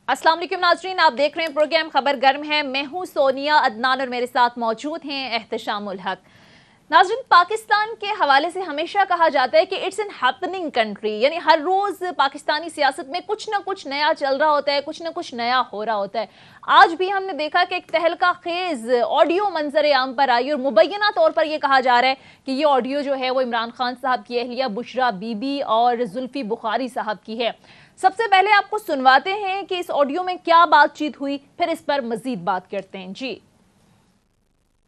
अस्सलाम वालेकुम नाज़रीन, आप देख रहे हैं प्रोग्राम खबर गर्म है। मैं हूं सोनिया अदनान और मेरे साथ मौजूद हैं एहतशामुल हक। नाज़रीन, पाकिस्तान के हवाले से हमेशा कहा जाता है कि इट्स एन हैपनिंग कंट्री, यानी हर रोज़ पाकिस्तानी सियासत में कुछ ना कुछ नया चल रहा होता है, कुछ ना कुछ नया हो रहा होता है। आज भी हमने देखा कि एक तहलका खेज ऑडियो मंजर आम पर आई और मुबैना तौर पर यह कहा जा रहा है कि ये ऑडियो जो है वो इमरान खान साहब की अहलिया बुशरा बीबी और जुल्फी बुखारी साहब की है। सबसे पहले आपको सुनवाते हैं कि इस ऑडियो में क्या बातचीत हुई, फिर इस पर मजीद बात करते हैं। जी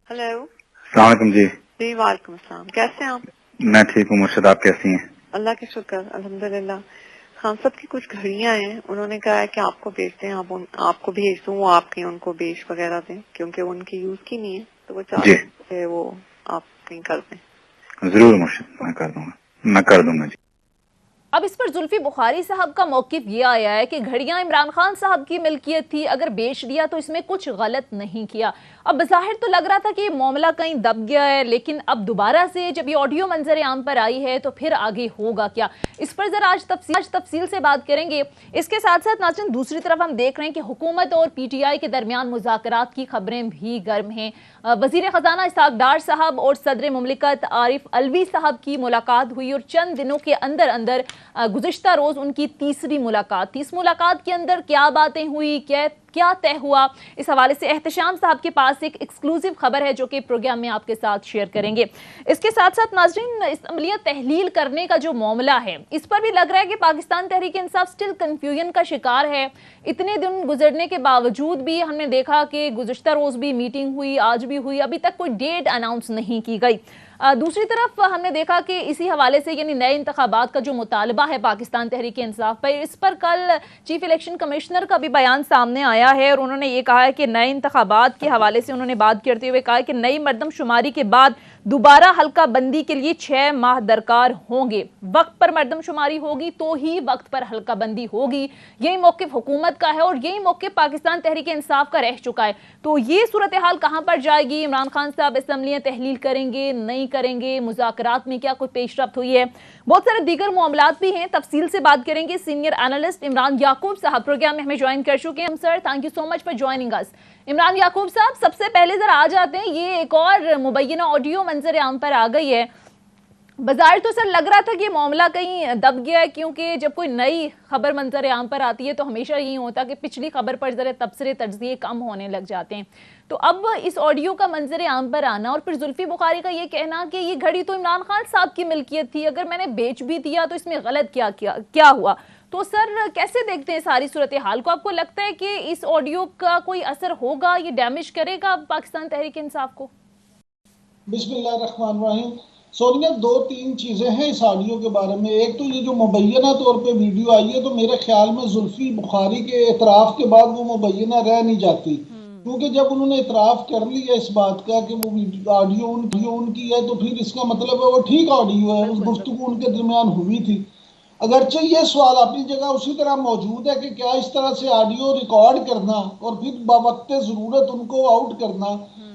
हेलो। अस्सलाम वालेकुम जी। जी वालेकुम अस्सलाम, कैसे हैं आप? मैं ठीक हूँ मुर्शद, आप कैसी हैं? अल्लाह के शुक्र, अल्हम्दुलिल्लाह। खान साहब की कुछ घड़ियां हैं, उन्होंने कहा है कि आपको भेजते हैं, आपको भेज दूं, वो आपके उनको बेच वगैरह दें, क्योंकि वो उनकी यूज की नहीं है, तो वो चाहते हैं वो आप कहीं कर दें। जरूर मुर्शद, मैं कर दूंगा जी। अब इस पर जुल्फी बुखारी साहब का मौकिफ ये आया है कि घड़ियां इमरान खान साहब की मिल्कियत थी, अगर बेच दिया तो इसमें कुछ गलत नहीं किया। अब बज़ाहिर तो लग रहा था कि मामला कहीं दब गया है, लेकिन अब दोबारा से जब ये ऑडियो मंजर आम पर आई है तो फिर आगे होगा क्या, इस पर जरा आज तफसील से बात करेंगे। इसके साथ साथ नाज़रीन, दूसरी तरफ हम देख रहे हैं कि हुकूमत और PTI के दरमियान मुज़ाकरात की खबरें भी गर्म हैं। वज़ीर ख़जाना इसहाक डार साहब और सदर मुमलिकत आरिफ अलवी साहब की मुलाकात हुई और चंद दिनों के अंदर अंदर गुज़िश्ता रोज उनकी तीसरी मुलाकात थी। इस मुलाकात के अंदर क्या बातें हुई, क्या तय हुआ, इस हवाले से एहतशाम साहब के पास एक एक्सक्लूसिव खबर है जो कि प्रोग्राम में आपके साथ शेयर करेंगे। इसके साथ साथ नाज़रीन, इस अमलिया तहलील करने का जो मामला है, इस पर भी लग रहा है कि पाकिस्तान तहरीक इंसाफ स्टिल कंफ्यूजन का शिकार है। इतने दिन गुजरने के बावजूद भी हमने देखा कि गुज़िश्ता रोज भी मीटिंग हुई, आज भी हुई, अभी तक कोई डेट अनाउंस नहीं की गई। दूसरी तरफ हमने देखा कि इसी हवाले से यानी नए इंतखाबात का जो मुतालबा है पाकिस्तान तहरीक इंसाफ पर, इस पर कल चीफ इलेक्शन कमिश्नर का भी बयान सामने आया है और उन्होंने ये कहा है कि नए इंतखाबात के हवाले से उन्होंने बात करते हुए कहा कि नई मरदमशुमारी के बाद दोबारा हल्का बंदी के लिए 6 माह दरकार होंगे। वक्त पर मरदमशुमारी होगी तो ही वक्त पर हल्का बंदी होगी। यही मौक़िफ़ हुकूमत का है और यही मौक़िफ़ पाकिस्तान तहरीक इंसाफ का रह चुका है। तो ये सूरत हाल कहाँ पर जाएगी? इमरान खान साहब असम्बलियाँ तहलील करेंगे, नहीं करेंगे? मुज़ाकरात में क्या कोई पेशरफ्त हुई है? बहुत सारे दीगर मामलात भी हैं, तफसील से बात करेंगे। सीनियर एनालिस्ट इमरान याकूब साहब प्रोग्राम में हमें ज्वाइन कर चुके हैं। Sir, thank you so much for joining us. Imran Yakub साहब, सबसे पहले जरा आ जाते हैं, ये एक और मुबैना ऑडियो मंजर आम पर आ गई है। बाजार तो सर लग रहा था कि मामला कहीं दब गया है, क्योंकि जब कोई नई खबर मंजर आम पर आती है तो हमेशा यही होता है कि पिछली खबर पर जरा तबसरे तज्जिए कम होने लग जाते हैं। तो अब इस ऑडियो का मंजर आम पर आना और फिर जुल्फी बुखारी का ये कहना कि ये घड़ी तो इमरान खान साहब की मिल्कियत थी, अगर मैंने बेच भी दिया तो इसमें गलत क्या हुआ? तो सर कैसे देखते हैं सारी सूरत हाल को? आपको लगता है कि इस ऑडियो का कोई असर होगा, ये डैमेज करेगा पाकिस्तान तहरीक इंसाफ को? बिस्मिल्लाहिर्रहमानिर्रहीम। सोनिया, 2-3 चीज़ें हैं इस ऑडियो के बारे में। एक तो ये जो मुबैना तौर पे वीडियो आई है, तो मेरे ख्याल में जुल्फी बुखारी के एतराफ़ के बाद वो मुबैना रह नहीं जाती, क्योंकि जब उन्होंने एतराफ़ कर लिया इस बात का कि वो ऑडियो उनकी है, तो फिर इसका मतलब है वो ठीक ऑडियो है, उस गुफ्तगू उनके दरमियान हुई थी। अगरचे ये सवाल अपनी जगह उसी तरह मौजूद है कि क्या इस तरह से ऑडियो रिकॉर्ड करना और फिर बावक्त ज़रूरत उनको आउट करना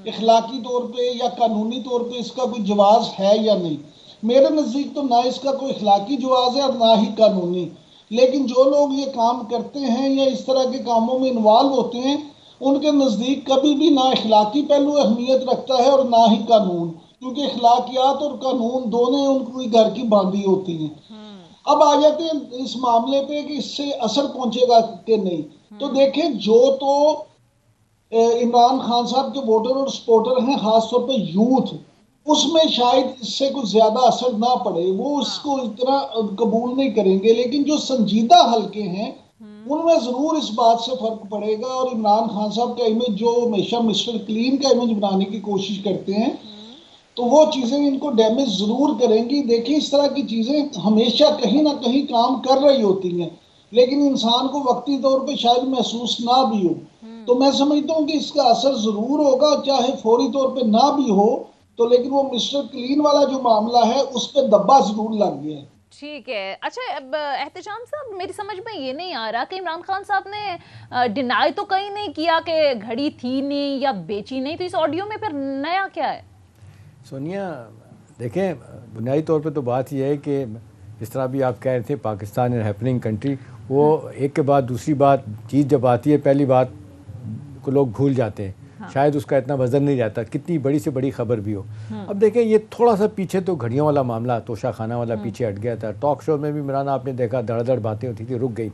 इखलाकी तौर पे या कानूनी तौर पे इसका कोई जवाज़ है या नहीं? मेरे नज़दीक तो ना इसका कोई इखलाकी जवाज़ है और ना ही कानूनी। लेकिन जो लोग ये काम करते हैं या इस तरह के कामों में इन्वॉल्व होते हैं, उनके नज़दीक कभी भी ना इखलाकी पहलू अहमियत रखता है और ना ही कानून, क्योंकि इखलाकियात और कानून दोनों उनकी घर की बांधी होती हैं। अब आ जाते हैं इस मामले पे कि इससे असर पहुंचेगा कि नहीं। तो देखें, जो तो इमरान खान साहब के वोटर और सपोर्टर हैं, खासतौर पे यूथ, उसमें शायद इससे कुछ ज्यादा असर ना पड़े, वो इसको इतना कबूल नहीं करेंगे। लेकिन जो संजीदा हलके हैं उनमें जरूर इस बात से फर्क पड़ेगा और इमरान खान साहब का इमेज, जो हमेशा मिस्टर क्लीन का इमेज बनाने की कोशिश करते हैं, तो वो चीज़ें इनको डैमेज ज़रूर करेंगी। देखिए, इस तरह की चीज़ें हमेशा कहीं ना कहीं काम कर रही होती हैं, लेकिन इंसान को वक्ती तौर पे शायद महसूस ना भी हो। तो मैं समझता हूँ कि इसका असर ज़रूर होगा, चाहे फौरी तौर पे ना भी हो तो, लेकिन वो मिस्टर क्लीन वाला जो मामला है उस पर दब्बा ज़रूर लग गया है। ठीक है। अच्छा, अब एहतशाम साहब, मेरी समझ में ये नहीं आ रहा कि इमरान खान साहब ने डिनाई तो कहीं नहीं किया कि घड़ी थी नहीं या बेची नहीं, तो इस ऑडियो में फिर नया क्या है? सोनिया, देखें, बुनियादी तौर पे तो बात यह है कि जिस तरह भी आप कह रहे थे पाकिस्तान इज हैपनिंग कंट्री, वो एक के बाद दूसरी बात चीज़ जब आती है पहली बात को लोग भूल जाते हैं। शायद उसका इतना वजन नहीं रहता कितनी बड़ी से बड़ी खबर भी हो। अब देखें ये थोड़ा सा पीछे तो घड़ियों वाला मामला तोशा खाना वाला पीछे हट गया था। टॉक शो में भी इमरान आपने देखा धड़ बातें होती थी, रुक गई।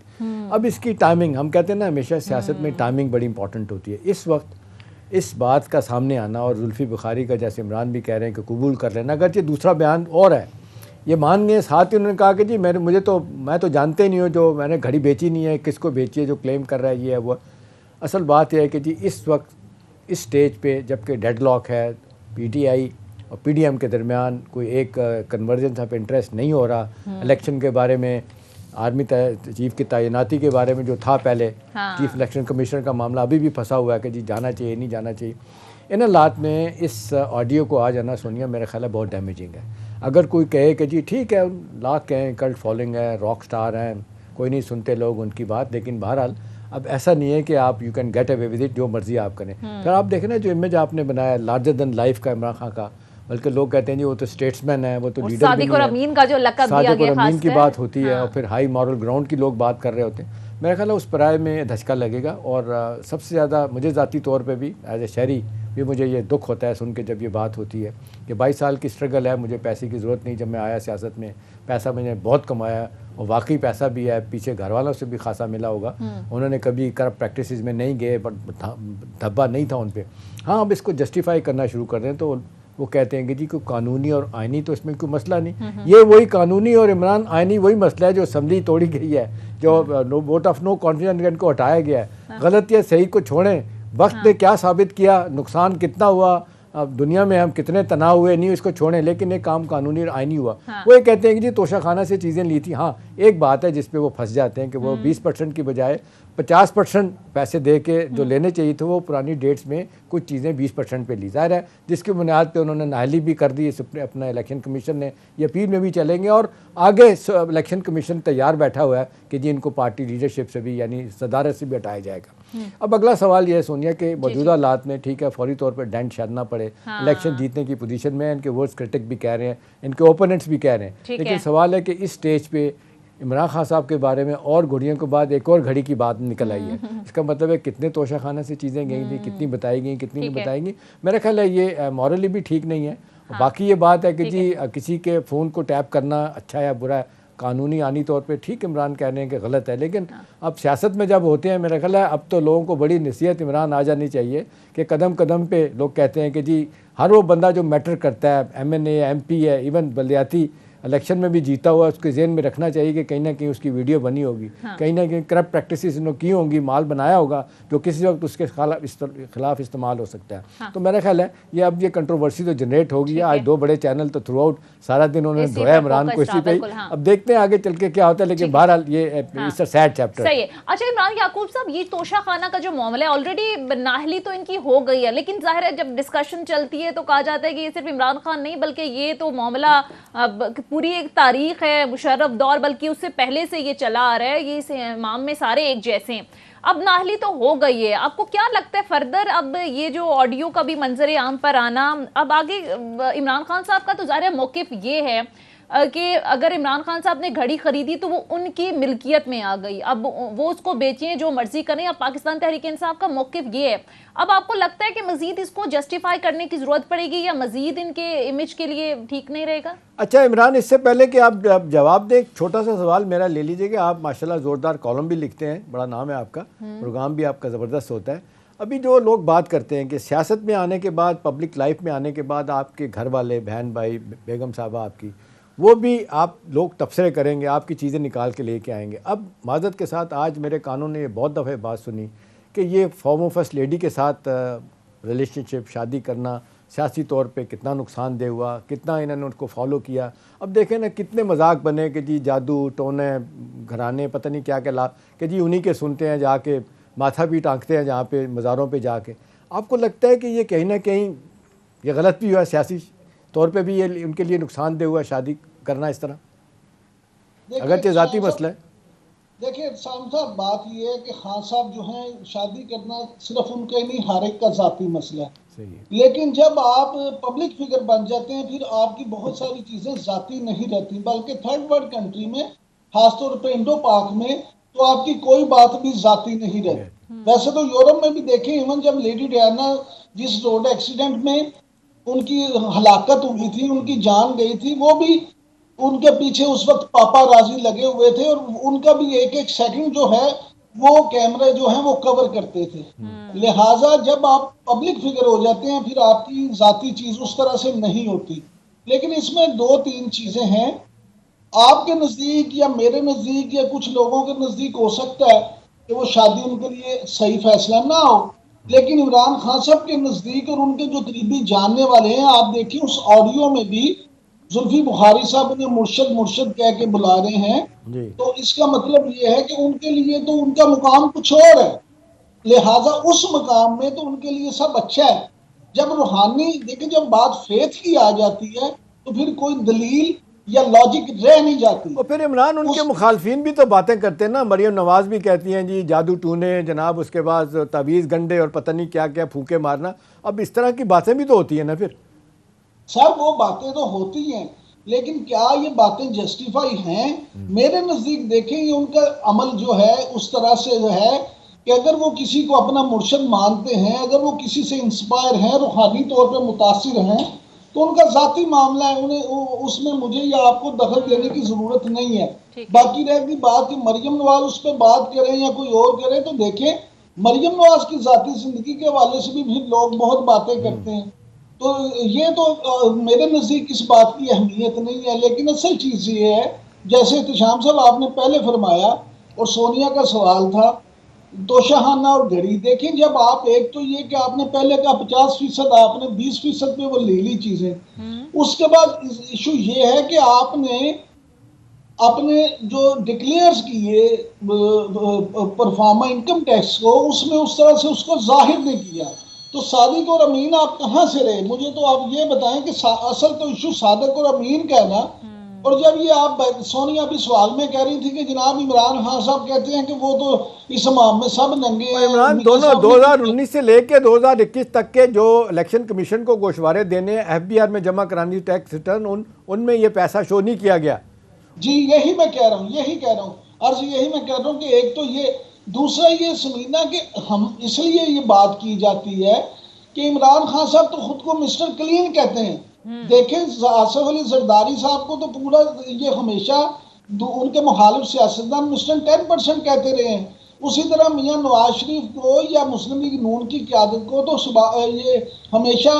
अब इसकी टाइमिंग, हम कहते हैं ना हमेशा सियासत में टाइमिंग बड़ी इंपॉर्टेंट होती है। इस वक्त इस बात का सामने आना और जुल्फी बुखारी का जैसे इमरान भी कह रहे हैं कि कबूल कर लेना, अगरचे दूसरा बयान और है, ये मान गए। साथ ही उन्होंने कहा कि जी मैं तो जानते नहीं हूँ, जो मैंने घड़ी बेची नहीं है, किसको बेची है, जो क्लेम कर रहा है ये है वो। असल बात यह है कि जी इस वक्त इस स्टेज पे जबकि डेडलॉक है, पीटीआई और पीडीएम के दरमियान कोई एक कन्वर्जेंस ऑफ इंटरेस्ट नहीं हो रहा। इलेक्शन के बारे में, आर्मी चीफ की तैनाती के बारे में जो था पहले, चीफ इलेक्शन कमिश्नर का मामला अभी भी फंसा हुआ है कि जी जाना चाहिए नहीं जाना चाहिए। इन हालात में इस ऑडियो को आ जाना सोनिया मेरा ख्याल है बहुत डैमेजिंग है। अगर कोई कहे कि जी ठीक है लाख कहें कल्ट फॉलोइंग है, रॉक स्टार हैं, कोई नहीं सुनते लोग उनकी बात, लेकिन बहरहाल अब ऐसा नहीं है कि आप you can get away with it, जो मर्जी आप करें। फिर आप देखें ना जो इमेज आपने बनाया लार्जर देन लाइफ का इमरान खान का, बल्कि लोग कहते हैं जी वो तो स्टेट्समैन है, वो तो लीडर भी नहीं है। सादिक और अमीन का जो लक़ब दिया गया, सादिक और अमीन की बात होती है और फिर हाई मॉरल ग्राउंड की लोग बात कर रहे होते हैं। मेरा ख्याल है उस पराये में धचका लगेगा। और सबसे ज़्यादा मुझे ज़ाती तौर पे भी एज ए शहरी भी मुझे ये दुख होता है सुन के जब ये बात होती है कि 22 साल की स्ट्रगल है, मुझे पैसे की ज़रूरत नहीं। जब मैं आया सियासत में पैसा मैंने बहुत कमाया और वाकई पैसा भी है, पीछे घर वालों से भी खासा मिला होगा। उन्होंने कभी करप्ट प्रैक्टिसेस में नहीं गए, बट धब्बा नहीं था उन पर। हाँ, अब इसको जस्टिफाई करना शुरू कर दें तो वो कहते हैं कि जी कोई कानूनी और आइनी तो इसमें कोई मसला नहीं। ये वही कानूनी और इमरान आइनी वही मसला है जो असम्बली तोड़ी गई है, जो वोट ऑफ नो कॉन्फिडेंस इनको हटाया गया है। गलत या सही को छोड़ें, वक्त ने क्या साबित किया, नुकसान कितना हुआ, अब दुनिया में हम कितने तनाव हुए, नहीं उसको छोड़ें, लेकिन एक काम कानूनी और आइनी हुआ। वो ये कहते हैं कि जी तोशा खाना से चीज़ें ली थी। हाँ, एक बात है जिस पे वो फंस जाते हैं कि वो 20% की बजाय 50% पैसे दे के जो लेने चाहिए थे वो पुरानी डेट्स में कुछ चीज़ें 20% पे ली। ज़ाहिर है जिसकी बुनियाद पे उन्होंने नाअहली भी कर दी अपना इलेक्शन कमीशन ने, ये अपील में भी चलेंगे और आगे इलेक्शन कमीशन तैयार बैठा हुआ है कि जी इनको पार्टी लीडरशिप से भी यानी सदारत से भी हटाया जाएगा। अब अगला सवाल ये है सोनिया के मौजूदा हालात में ठीक है फौरी तौर पर डेंट शायद ना पड़े, इलेक्शन जीतने की पोजीशन में, इनके वर्स्ट क्रिटिक भी कह रहे हैं, इनके ओपोनेंट्स भी कह रहे हैं, लेकिन सवाल है कि इस स्टेज पे इमरान खान साहब के बारे में और घड़ियों के बाद एक और घड़ी की बात निकल आई है। इसका मतलब है कितने तोशा खाना से चीज़ें गई थी, कितनी बताई गई, कितनी नहीं बताएंगी। मेरा ख्याल है ये मॉरली भी ठीक नहीं है। बाकी ये बात है कि जी किसी के फ़ोन को टैप करना अच्छा है बुरा है, कानूनी आनी तौर पे ठीक इमरान कह रहे हैं कि गलत है, लेकिन अब सियासत में जब होते हैं मेरा ख्याल है अब तो लोगों को बड़ी नसीहत इमरान आ जानी चाहिए कि कदम कदम पे लोग कहते हैं कि जी हर वो बंदा जो मैटर करता है, MNA MP है, इवन बलदियाती इलेक्शन में भी जीता हुआ, उसके ज़हन में रखना चाहिए कि कहीं ना कहीं उसकी वीडियो बनी होगी, कहीं ना कहीं करप्ट प्रैक्टिसेस उन्होंने की होंगी, माल बनाया होगा जो किसी वक्त उसके खिलाफ इस्तेमाल हो सकता है। तो मेरा ख्याल है ये अब ये कंट्रोवर्सी तो जनरेट होगी। आज 2 बड़े चैनल तो थ्रू आउट सारा दिन उन्होंने धोया इमरान को इसी पे। अब देखते हैं आगे चल के क्या होता है, लेकिन बहरहाल ये इट्स अ सैड चैप्टर। सही है। अच्छा इमरान याकूब साहब, ये तोशा खाना का जो मामला है ऑलरेडी नाअहली तो इनकी हो गई है, लेकिन जाहिर है जब डिस्कशन चलती है तो कहा जाता है कि ये सिर्फ इमरान खान नहीं बल्कि ये तो मामला पूरी एक तारीख है, मुशर्रफ दौर बल्कि उससे पहले से ये चला आ रहा है, ये इस इमाम में सारे एक जैसे हैं। अब नाअहली तो हो गई है, आपको क्या लगता है फर्दर अब ये जो ऑडियो का भी मंजर आम पर आना, अब आगे इमरान खान साहब का तो ज़ाहिर है मौक़िफ़ ये है कि अगर इमरान खान साहब ने घड़ी खरीदी तो वो उनकी मिल्कियत में आ गई, अब वो उसको बेचें जो मर्जी करें। अब पाकिस्तान तहरीक इंसाफ का मौक़िफ़ ये है। अब आपको लगता है कि मजीद इसको जस्टिफाई करने की ज़रूरत पड़ेगी या मजीद इनके इमेज के लिए ठीक नहीं रहेगा? अच्छा इमरान, इससे पहले कि आप जवाब दें, एक छोटा सा सवाल मेरा ले लीजिएगा। आप माशाल्लाह ज़ोरदार कॉलम भी लिखते हैं, बड़ा नाम है आपका, प्रोग्राम भी आपका ज़बरदस्त होता है। अभी जो लोग बात करते हैं कि सियासत में आने के बाद, पब्लिक लाइफ में आने के बाद आपके घर वाले, बहन भाई, बेगम साहबा आपकी, वो भी आप लोग तबसरे करेंगे, आपकी चीज़ें निकाल के लेके आएंगे। अब माज़रत के साथ आज मेरे कानों ने ये बहुत दफ़े बात सुनी कि ये फॉर्म ऑफ फर्स्ट लेडी के साथ रिलेशनशिप, शादी करना सियासी तौर पे कितना नुकसानदेह हुआ, कितना इन्होंने उनको फॉलो किया। अब देखें ना कितने मजाक बने कि जी जादू टोने घराने पता नहीं क्या क्या कि जी उन्हीं के सुनते हैं, जाके माथा भी टांगते हैं जहाँ पे मज़ारों पे जाके। आपको लगता है कि ये कहीं ना कहीं ये गलत भी हुआ, सियासी तौर पे भी ये उनके लिए नुकसानदेह हुआ शादी करना इस तरह, अगरचे ज़ाती मसला है? देखिए साहब, बात ये है कि खान साहब जो हैं, शादी करना सिर्फ उनका ही नहीं, हर एक का जाती मसला है। सही है। लेकिन जब आप पब्लिक फिगर बन जाते हैं, फिर आपकी बहुत सारी चीजें जाती नहीं रहती, बल्कि थर्ड वर्ल्ड कंट्री में, खासतौर पर इंडो पाक में, तो आपकी कोई बात भी जाती नहीं रहती। वैसे तो यूरोप में भी देखें, इवन जब लेडी डायना जिस रोड एक्सीडेंट में उनकी हलाकत हुई थी, उनकी जान गई थी, वो भी उनके पीछे उस वक्त पापा राजी लगे हुए थे, और उनका भी एक एक सेकंड जो है वो कैमरे जो है वो कवर करते थे। लिहाजा जब आप पब्लिक फिगर हो जाते हैं, फिर आपकी जाती चीज उस तरह से नहीं होती। लेकिन इसमें दो तीन चीजें हैं, आपके नजदीक या मेरे नजदीक या कुछ लोगों के नजदीक हो सकता है कि वो शादी उनके लिए सही फैसला ना हो, लेकिन इमरान खान साहब के नजदीक और उनके जो करीबी जानने वाले हैं, आप देखिए उस ऑडियो में भी जुल्फी बुखारी साहब उन्हें मुर्शद मुर्शद कह के बुला रहे हैं, तो इसका मतलब ये है कि उनके लिए तो उनका मुकाम कुछ और है, लिहाजा उस मुकाम में तो उनके लिए सब अच्छा है। जब रूहानी देखिए, जब बात फेथ की आ जाती है तो फिर कोई दलील या लॉजिक रह नहीं जाती। और फिर इमरान उनके मुखालफिन भी तो बातें करते हैं ना, मरियम नवाज भी कहती हैं जी जादू टूने जनाब, उसके बाद तावीज़ गंडे और पता नहीं क्या क्या फूके मारना। अब इस तरह की बातें भी तो होती है ना फिर। सर वो बातें तो होती हैं, लेकिन क्या ये बातें जस्टिफाई हैं? मेरे नजदीक देखें, ये उनका अमल जो है उस तरह से जो है कि अगर वो किसी को अपना मुर्शद मानते हैं, अगर वो किसी से इंस्पायर हैं, रूहानी तौर पे मुतासिर हैं, तो उनका जाती मामला है, उन्हें उसमें मुझे या आपको दखल देने की जरूरत नहीं है। बाकी रहेगी बात कि मरियम नवाज उस पर बात करें या कोई और करे, तो देखें मरियम नवाज की जाती जिंदगी के हवाले से भी लोग बहुत बातें करते हैं, तो ये तो मेरे नजदीक इस बात की अहमियत नहीं है। लेकिन असल चीज ये है, जैसे इत्तेशाम साहब आपने पहले फरमाया और सोनिया का सवाल था, तोशाखाना और घड़ी, देखें जब आप, एक तो ये कि आपने पहले का 50%, आपने 20% पे वो ले ली चीजें, उसके बाद इशू ये है कि आपने अपने जो डिक्लेयर्स किए परफॉर्मा इनकम टैक्स को, उसमें उस तरह से उसको जाहिर नहीं किया, तो सादिक और अमीन आप कहां से रहे? मुझे तो आप ये बताएं कि असल तो इशू सादिक और अमीन का है ना। और जब ये आप सोनिया भी सवाल में कह रही थी कि जनाब इमरान खान साहब कहते हैं कि वो तो इस मामले में सब नंगे हैं, इमरान दोनों 2019 से लेके 2021 तक के जो इलेक्शन कमीशन को गोशवारे देने FBI में जमा करानी टैक्स रिटर्न, उनमें ये पैसा शो नहीं किया गया। जी यही मैं कह रहा हूँ, यही कह रहा हूँ, अर्ज यही मैं कह रहा हूँ कि एक तो ये, दूसरा ये समझना कि हम इसलिए ये बात की जाती है कि इमरान खान साहब तो खुद को मिस्टर क्लीन कहते हैं। देखें आसिफ अली जरदारी साहब को तो पूरा ये हमेशा उनके मुखालिफ सियासतदान मिस्टर 10% कहते रहे हैं। उसी तरह मियां नवाज शरीफ को या मुस्लिम लीग नून की क्यादत को तो ये हमेशा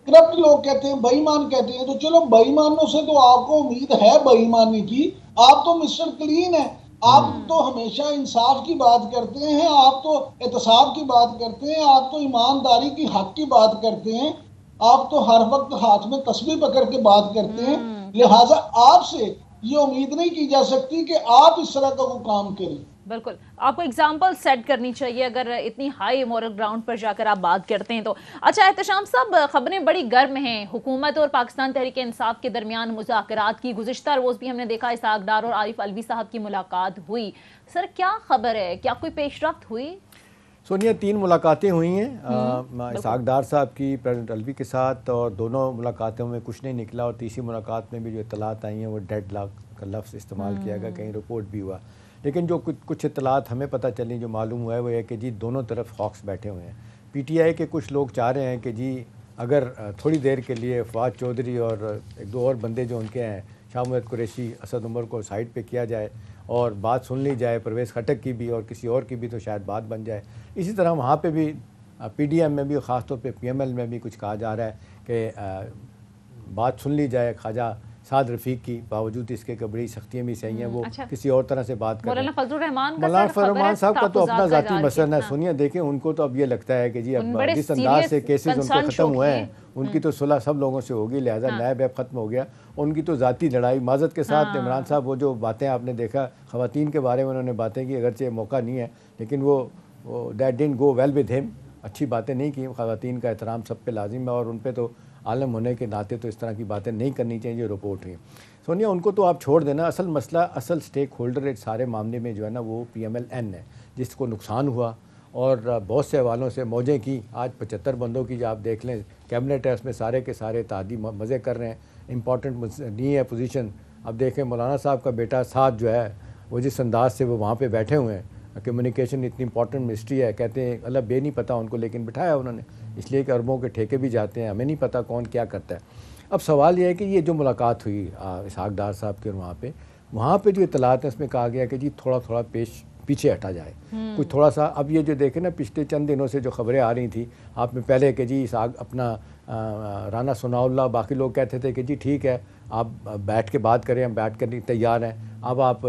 करप्ट लोग कहते हैं, बेईमान कहते हैं। तो चलो बेईमानों से तो आपको उम्मीद है बेईमानी की, आप तो मिस्टर क्लीन है, आप तो हमेशा इंसाफ की बात करते हैं, आप तो एहतसाब की बात करते हैं, आप तो ईमानदारी की हक की बात करते हैं, आप तो हर वक्त हाथ में तस्बीह पकड़ के बात करते हैं। लिहाजा आपसे ये उम्मीद नहीं की जा सकती कि आप इस तरह का वो काम करें। बिल्कुल, आपको एग्जाम्पल सेट करनी चाहिए अगर इतनी हाई मॉरल ग्राउंड पर जाकर आप बात करते हैं तो। अच्छा एहतशाम साहब, खबरें बड़ी गर्म हैं, हुकूमत और पाकिस्तान तहरीक इंसाफ के दरमियान मुज़ाकरात की गुज़िश्ता रोज़ भी हमने देखा इसाक डार और आरिफ अलवी साहब की मुलाकात हुई। सर क्या खबर है, क्या कोई पेशरफ्त हुई? सोनिया 3 मुलाकातें हुई हैं इसाक डार साहब की प्रेसिडेंट अलवी के साथ, और दोनों मुलाकातों में कुछ नहीं निकला, और तीसरी मुलाकात में भी जो इत्तलात आई हैं वो डेड लॉक का लफ्ज़ इस्तेमाल किया गया, कहीं रिपोर्ट भी हुआ। लेकिन जो कुछ इत्तलात हमें पता चली, जो मालूम हुआ है वो है कि जी दोनों तरफ हॉक्स बैठे हुए हैं। PTI के कुछ लोग चाह रहे हैं कि जी अगर थोड़ी देर के लिए फवाद चौधरी और 1-2 और बंदे जो उनके हैं, शाह महमूद कुरैशी, असद उमर को साइड पे किया जाए और बात सुन ली जाए, परवेज़ खटक की भी और किसी और की भी, तो शायद बात बन जाए। इसी तरह वहाँ पे भी PDM में भी, ख़ास तौर पे PML में भी कुछ कहा जा रहा है कि बात सुन ली जाए ख्वाजा साद रफ़ीक की, बावजूद इसके कि बड़ी सख्तियाँ भी सही हैं, वो किसी और तरह से बात कर रहे हैं। मौलाना फजल रहमान साहब का तो अपना ज़ाती मसला है। सुनिए देखें, उनको तो अब ये लगता है कि जी अब जिस अंदाज से केसेस उनके ख़त्म हुए हैं, उनकी तो सुलह सब लोगों से होगी, लिहाजा नया बैब ख़त्म हो गया। उनकी तो ज़ाती लड़ाई माज़त के साथ इमरान साहब, वो जो बातें आपने देखा ख़वातीन के बारे में उन्होंने बातें की, अगरचे मौका नहीं है, लेकिन वो that didn't go well with him, अच्छी बातें नहीं की। ख़वातीन का एहतराम सब पे लाजिम है, और उन पर तो आलम होने के नाते तो इस तरह की बातें नहीं करनी चाहिए जो रिपोर्ट हुई। सोनिया उनको तो आप छोड़ देना, असल मसला, असल स्टेक होल्डर इस सारे मामले में जो है ना वो PMLN है, जिसको नुकसान हुआ और बहुत से हवालों से मौजें की। आज 75 बंदों की जो आप देख लें कैबिनेट है, उसमें सारे के सारे तादी मज़े कर रहे हैं, इंपॉर्टेंट नहीं है पोजीशन। अब देखें मौलाना साहब का बेटा साथ जो है वो जिस अंदाज से वो वहाँ पे बैठे हुए हैं, कम्युनिकेशन इतनी इंपॉर्टेंट मिनिस्ट्री है, कहते हैं अल्लाह बे नहीं पता उनको, लेकिन बिठाया उन्होंने, इसलिए कि अरबों के ठेके भी जाते हैं, हमें नहीं पता कौन क्या करता है। अब सवाल यह है कि ये जो मुलाकात हुई इसहाक डार साहब के, और वहाँ पे जो इतलात है उसमें कहा गया कि जी थोड़ा थोड़ा पीछे हटा जाए, कुछ थोड़ा सा। अब ये जो देखें ना पिछले चंद दिनों से जो खबरें आ रही थी आप में पहले कि जी इसहाक अपना राना सनाउल्लाह बाकी लोग कहते थे कि जी ठीक है आप बैठ के बात करें, हम बैठ करने तैयार हैं, अब आप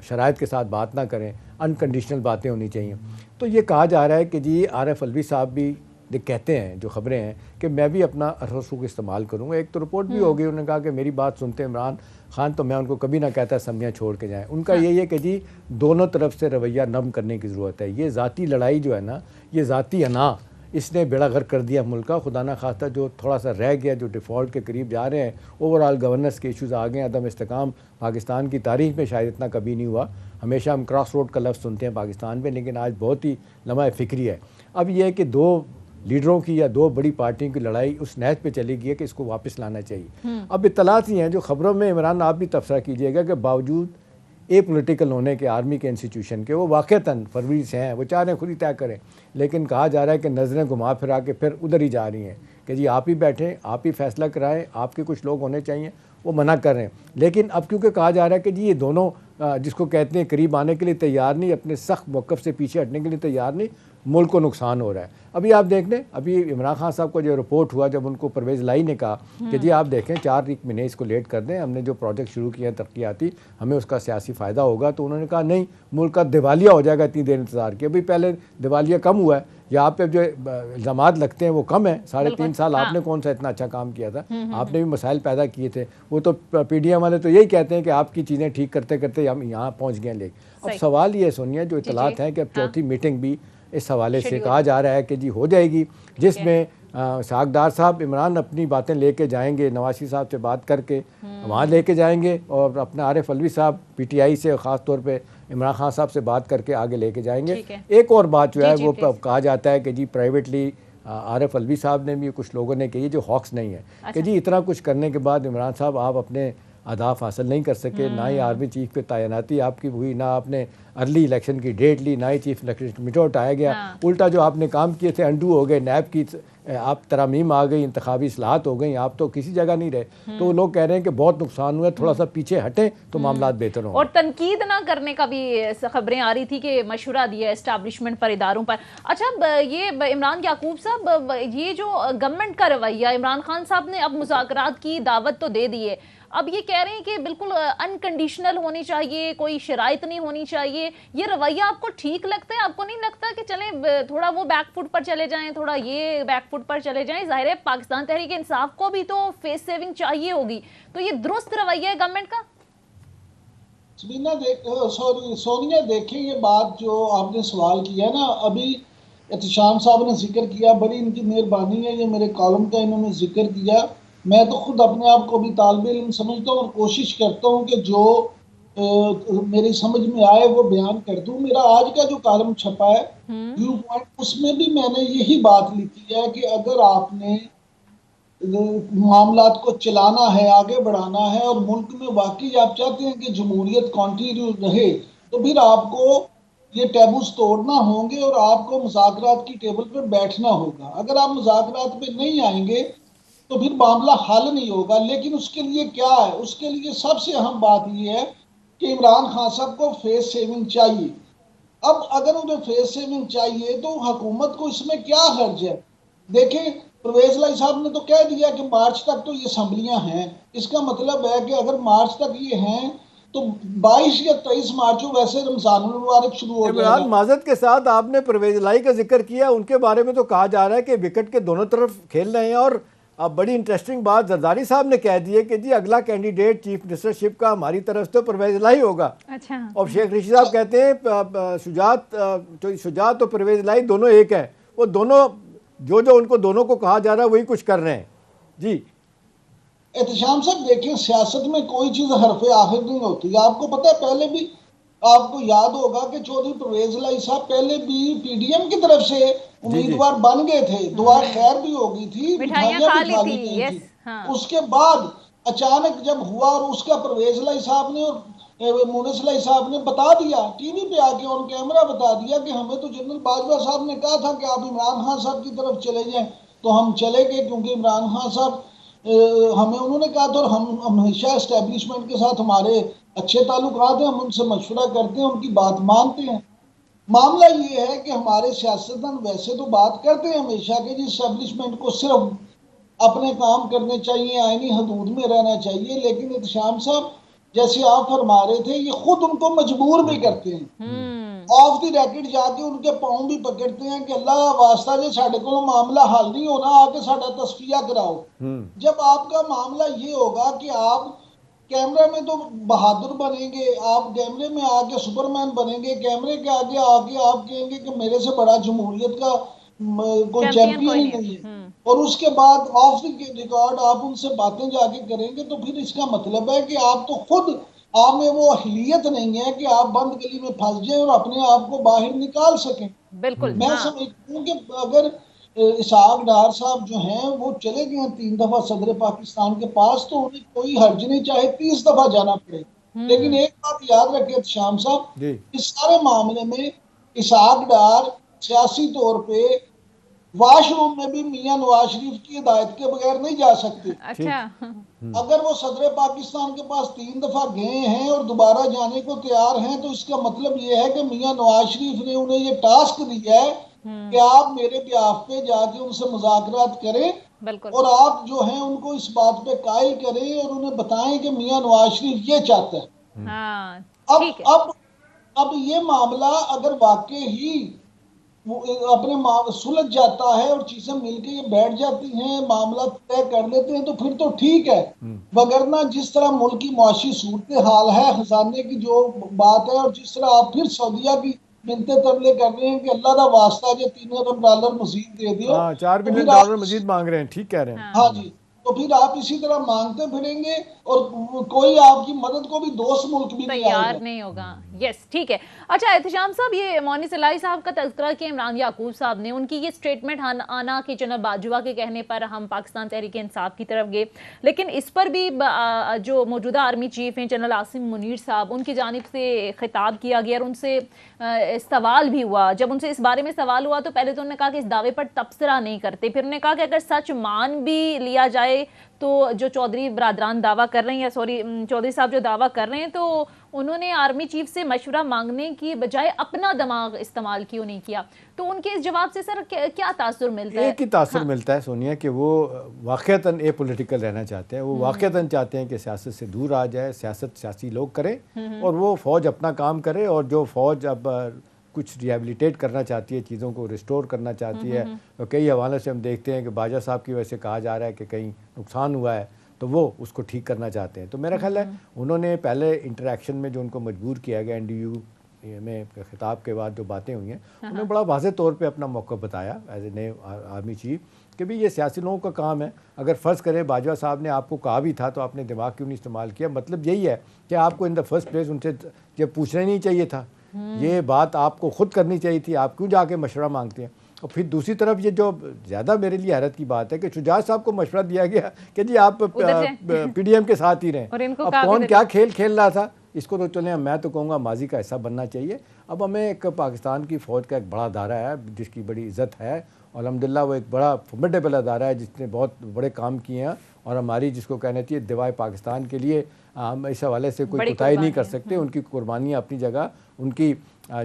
शराइत के साथ बात ना करें, अनकंडीशनल बातें होनी चाहिए। तो ये कहा जा रहा है कि जी आरिफ अलवी साहब भी कहते हैं, जो खबरें हैं कि मैं भी अपना रसूख इस्तेमाल करूँगा। एक तो रिपोर्ट भी हो गई, उन्होंने कहा कि मेरी बात सुनते इमरान खान तो मैं उनको कभी ना कहता असम्बलियाँ छोड़ के जाएँ। उनका यही है कि जी दोनों तरफ से रवैया नम करने की ज़रूरत है। ये ज़ाती लड़ाई जो है ना, ये ज़ाती अना, इसने बेड़ा गर्क कर दिया मुल्क का। खुदा ना खास्ता जो थोड़ा सा रह गया, जो डिफ़ॉल्ट के करीब जा रहे हैं, ओवरऑल गवर्नेंस के इश्यूज़ आ गए, अदम इस्तेकाम पाकिस्तान की तारीख में शायद इतना कभी नहीं हुआ। हमेशा हम क्रॉस रोड का लफ्ज़ सुनते हैं पाकिस्तान में, लेकिन आज बहुत ही लम्हा फ़िक्री है। अब यह है कि दो लीडरों की या दो बड़ी पार्टियों की लड़ाई उस नहज पे चली गई है कि इसको वापस लाना चाहिए। अब इत्तलात ही हैं जो खबरों में, इमरान आप भी तबसरा कीजिएगा कि बावजूद ए पोलिटिकल होने के आर्मी के इंस्टीट्यूशन के, वो वाक़तन फरवरी से हैं, वो चाह रहे हैं खुद ही तय करें, लेकिन कहा जा रहा है कि नज़रें घुमा फिरा के फिर उधर ही जा रही हैं कि जी आप ही बैठें, आप ही फैसला कराएं, आपके कुछ लोग होने चाहिए, वो मना कर रहे हैं। लेकिन अब क्योंकि कहा जा रहा है कि जी ये दोनों जिसको कहते हैं करीब आने के लिए तैयार नहीं, अपने सख्त मौक़िफ़ से पीछे हटने के लिए तैयार नहीं, मुल्क को नुकसान हो रहा है। अभी आप देख लें, अभी इमरान खान साहब को जो रिपोर्ट हुआ, जब उनको परवेज़ लाई ने कहा कि जी आप देखें 4 महीने इसको लेट कर दें, हमने जो प्रोजेक्ट शुरू किया है तरक्याती, हमें उसका सियासी फ़ायदा होगा, तो उन्होंने कहा नहीं, मुल्क का दिवालिया हो जाएगा इतनी देर इंतज़ार किया। अभी पहले दिवालिया कम हुआ है, या आप पे जो इल्ज़ामात लगते हैं वो कम है। 3.5 साल आपने कौन सा इतना अच्छा काम किया था, आपने भी मसाइल पैदा किए थे। वो तो PDM वाले तो यही कहते हैं कि आपकी चीज़ें ठीक करते करते हम यहाँ पहुँच गए। लेकिन अब सवाल ये सोनिया, जो इतलात हैं कि अब चौथी मीटिंग भी इस हवाले से कहा जा रहा है कि जी हो जाएगी, जिसमें इसहाक डार साहब इमरान अपनी बातें लेके जाएंगे, नवाज़ साहब से बात करके वहाँ लेके जाएंगे, और अपना आरिफ अलवी साहब PTI से ख़ास तौर पे इमरान खान साहब से बात करके आगे लेके जाएंगे। एक और बात जो है वो कहा जाता है कि जी प्राइवेटली आरिफ अलवी साहब ने भी, कुछ लोगों ने कही जो हॉक्स नहीं है, कि जी इतना कुछ करने के बाद इमरान साहब आप अपने अहदाफ हासिल नहीं कर सके, ना ही आर्मी चीफ पे तैनाती आपकी हुई, ना आपने अर्ली इलेक्शन की डेट ली, ना ही चीफ इलेक्शन कमेटी हटाया गया। उल्टा जो आपने काम किए थे अंडू हो गए, नैब की आप तरामीम आ गई, इंतखाबी इस्लाहत हो गई, आप तो किसी जगह नहीं रहे। तो लोग कह रहे हैं कि बहुत नुकसान हुआ, थोड़ा सा पीछे हटें तो मामला बेहतर हो। और तनकीद ना करने का भी खबरें आ रही थी कि मशवरा दिया एस्टैब्लिशमेंट पर, इदारों पर। अच्छा, ये इमरान याकूब साहब, ये जो गवर्नमेंट का रवैया, इमरान खान साहब ने अब मुज़ाकरात की दावत तो दे दी है, अब ये कह रहे हैं कि बिल्कुल अनकंडीशनल होनी चाहिए, कोई शराइत नहीं होनी चाहिए। ये रवैया आपको ठीक लगता है? आपको नहीं लगता कि चलें थोड़ा वो बैकफुट पर चले जाएं, थोड़ा ये बैकफुट पर चले जाएं? जाहिर है पाकिस्तान तहरीक इंसाफ को भी तो फेस सेविंग चाहिए होगी, तो ये दुरुस्त रवैया है गवर्नमेंट का? सोनिया देखिए, ये बात जो आपने सवाल किया ना, अभी एहतशाम साहब ने जिक्र किया, बड़ी इनकी मेहरबानी है, ये मेरे कॉलम का इन्होंने जिक्र किया। मैं तो खुद अपने आप को भी तालिब इल्म समझता हूँ और कोशिश करता हूँ कि जो मेरी समझ में आए वो बयान कर दूँ। मेरा आज का जो कॉलम छपा है व्यू पॉइंट, उसमें भी मैंने यही बात लिखी है कि अगर आपने मामलात को चलाना है, आगे बढ़ाना है, और मुल्क में वाकई आप चाहते हैं कि जमहूरियत कंटिन्यू रहे, तो फिर आपको ये टैबूस तोड़ना होंगे और आपको मुज़ाकरात की टेबल पर बैठना होगा। अगर आप मुज़ाकरात पे नहीं आएंगे तो फिर मामला हल नहीं होगा। लेकिन उसके लिए क्या है? उसके लिए सबसे अहम बात यह है कि इमरान खान साहब को फेस सेविंग चाहिए। अब अगर उन्हें फेस सेविंग चाहिए तो हुकूमत को इसमें क्या हर्ज है? देखें, परवेज लाई साहब ने तो कह दिया कि मार्च तक तो ये असम्बलियां हैं। इसका मतलब है कि अगर मार्च तक ये हैं तो 22 या 23 मार्च को वैसे रमजान मुबारक शुरू हो जाएगा। माजरत के साथ आपने परवेज लाई का जिक्र किया, उनके बारे में तो कहा जा रहा है कि विकेट के दोनों तरफ खेल रहे हैं। और अब बड़ी इंटरेस्टिंग बात जरदारी साहब ने कह दी है कि जी अगला कैंडिडेट चीफ मिनिस्टरशिप का हमारी तरफ से परवेज लाई होगा। अच्छा। और शेख ऋषि साहब कहते हैं शुजात और परवेज लाई दोनों एक है। वो दोनों जो उनको दोनों को कहा जा रहा है वही कुछ कर रहे हैं। जी एहतशाम साहब देखें, सियासत में कोई चीज हरफे आखिर नहीं होती। आपको पता है, पहले भी आपको याद होगा कि चौधरी परवेज लाई साहब पहले भी पीडीएम की तरफ से उम्मीदवार बन गए थे, दुआ खैर भी हो गई थी, मिठाइयां मिठाइयां खा भी ली खा थी, ली गई यस, थी। हाँ। उसके बाद अचानक जब हुआ और उसका परवेज लाई साहब ने और मुनिस लाई साहब ने बता दिया, टीवी पे आके ऑन कैमरा बता दिया कि हमें तो जनरल बाजवा साहब ने कहा था कि आप इमरान खान साहब की तरफ चले जाएं, तो हम चले गए, क्योंकि इमरान खान साहब हमें उन्होंने कहा था, और हम हमेशा एस्टेब्लिशमेंट के साथ हमारे अच्छे ताल्लुकात हैं, हम उनसे मशवरा करते हैं, उनकी बात मानते हैं। मामला ये है कि हमारे सियासतदान वैसे तो बात करते हैं हमेशा कि जी एस्टेब्लिशमेंट को सिर्फ अपने काम करने चाहिए, आईनी हदूद में रहना चाहिए, लेकिन एहतशाम साहब जैसे आप फरमा रहे थे, ये खुद उनको मजबूर भी करते हैं। ऑफ द रैकेट जाके उनके पाँव भी पकड़ते हैं कि अल्लाह वास्ता जे साढ़े को मामला हल नहीं होना, आके साढ़ा तस्फिया कराओ। जब आपका मामला ये होगा कि आप कैमरे में तो बहादुर बनेंगे, आप कैमरे में आके सुपरमैन बनेंगे, कैमरे के आगे आके आप कहेंगे कि मेरे से बड़ा जमहूरियत का कोई चैंपियन ही नहीं है, और उसके बाद ऑफ द रिकॉर्ड आप उनसे बातें जाके करेंगे, तो फिर इसका मतलब है कि आप तो खुद आप में वो अहलियत नहीं है कि आप बंद गली में फंस जाए और अपने आप को बाहर निकाल सकें। बिल्कुल, मैं समझता हूँ कि अगर इसहाक डार साहब जो हैं वो चले गए 3 दफा सदर पाकिस्तान के पास, तो उन्हें कोई हर्ज नहीं, चाहे 30 दफा जाना पड़े। लेकिन एक बात याद रखें शाम साहब, इस सारे मामले में इसहाक डार सियासी तौर पे वॉशरूम में भी मियां नवाज शरीफ की हिदायत के बगैर नहीं जा सकते। अच्छा। अगर वो सदर पाकिस्तान के पास 3 दफा गए हैं और दोबारा जाने को तैयार हैं, तो इसका मतलब ये है कि मियां नवाज शरीफ ने उन्हें ये टास्क दिया है कि आप मेरे बिहाफ पे जाके उनसे मुज़ाकरात करें, और आप जो हैं उनको इस बात पे कायल करें और उन्हें बताएं कि मियां नवाज शरीफ ये चाहता है। हाँ, अब ये मामला अगर वाकई ही वो अपने सुलझ जाता है और चीजें मिलके ये बैठ जाती हैं, मामला तय कर लेते हैं, तो फिर तो ठीक है। वगरना जिस तरह मुल्क की मुआशी सूरत हाल है, खजाने की जो बात है, और जिस तरह आप फिर सऊदीया की मिलते तरले कर रहे हैं कि अल्लाह का वास्ता जो $3 अरब मजीद दे दियो, $4 बिलियन मजीद मांग रहे हैं, ठीक कह रहे हैं। हाँ जी, तो फिर आप इसी तरह मांगते फिरेंगे और कोई आपकी मदद को भी दोस्त मुल्क भी तैयार नहीं होगा। यस, ठीक है। अच्छा एहतशाम साहब, ये मौनी सलाई साहब का तज़किरा किया इमरान याकूब साहब ने, उनकी ये स्टेटमेंट आना कि जनरल बाजवा के कहने पर हम पाकिस्तान तहरीक इंसाफ की तरफ गए, लेकिन इस पर भी जो मौजूदा आर्मी चीफ हैं जनरल आसिम मुनीर साहब, उनकी जानिब से खिताब किया गया और उनसे सवाल भी हुआ। जब उनसे इस बारे में सवाल हुआ तो पहले तो उन्होंने कहा कि इस दावे पर तबसरा नहीं करते, फिर उन्होंने कहा कि अगर सच मान भी लिया जाए तो जो चौधरी बरादरान दावा कर रहे हैं, या सॉरी चौधरी साहब जो दावा कर रहे हैं, तो उन्होंने आर्मी चीफ से मशवरा मांगने की बजाय अपना दिमाग इस्तेमाल क्यों नहीं किया? तो उनके इस जवाब से सर क्या तासुर मिलता है? एक ही तासुर मिलता है सोनिया कि वो वाक़तन एपॉलिटिकल रहना चाहते हैं, वो वाक़तन चाहते हैं कि सियासत से दूर आ जाए, सियासी लोग करें और वो फ़ौज अपना काम करे, और जो फ़ौज अब कुछ रिहेबिलिटेट करना चाहती है, चीज़ों को रिस्टोर करना चाहती है, तो कई हवाले से हम देखते हैं कि बाजा साहब की वजह से कहा जा रहा है कि कहीं नुकसान हुआ है, तो वो उसको ठीक करना चाहते हैं। तो मेरा ख्याल है उन्होंने पहले इंटरेक्शन में जो उनको मजबूर किया गया NDU में खिताब के बाद जो बातें हुई हैं, उन्होंने बड़ा वाज़ेह तौर पे अपना मौक़िफ़ बताया एज ए नए आर्मी चीफ कि भाई ये सियासी लोगों का काम है। अगर फ़र्ज़ करें बाजवा साहब ने आपको कहा भी था तो आपने दिमाग क्यों नहीं इस्तेमाल किया? मतलब यही है कि आपको इन द फर्स्ट प्लेस उनसे जब पूछना ही नहीं चाहिए था, ये बात आपको खुद करनी चाहिए थी, आप क्यों जाके मशवरा मांगते हैं? और फिर दूसरी तरफ ये जो ज़्यादा मेरे लिए हैरत की बात है कि शुजात साहब को मशवरा दिया गया कि जी आप PDM के साथ ही रहें। अब कौन क्या खेल खेल रहा था, इसको तो चलें मैं तो कहूँगा माजी का हिस्सा बनना चाहिए। अब हमें एक पाकिस्तान की फ़ौज का एक बड़ा अदारा है जिसकी बड़ी इज़्ज़त है, और अल्हम्दुलिल्लाह वो एक बड़ा फॉर्मिडेबल अदारा है जिसने बहुत बड़े काम किए हैं, और हमारी जिसको कहना चाहिए दिवाए पाकिस्तान के लिए हम इस हवाले से कोई कोताही नहीं कर सकते। उनकी कुर्बानियाँ अपनी जगह, उनकी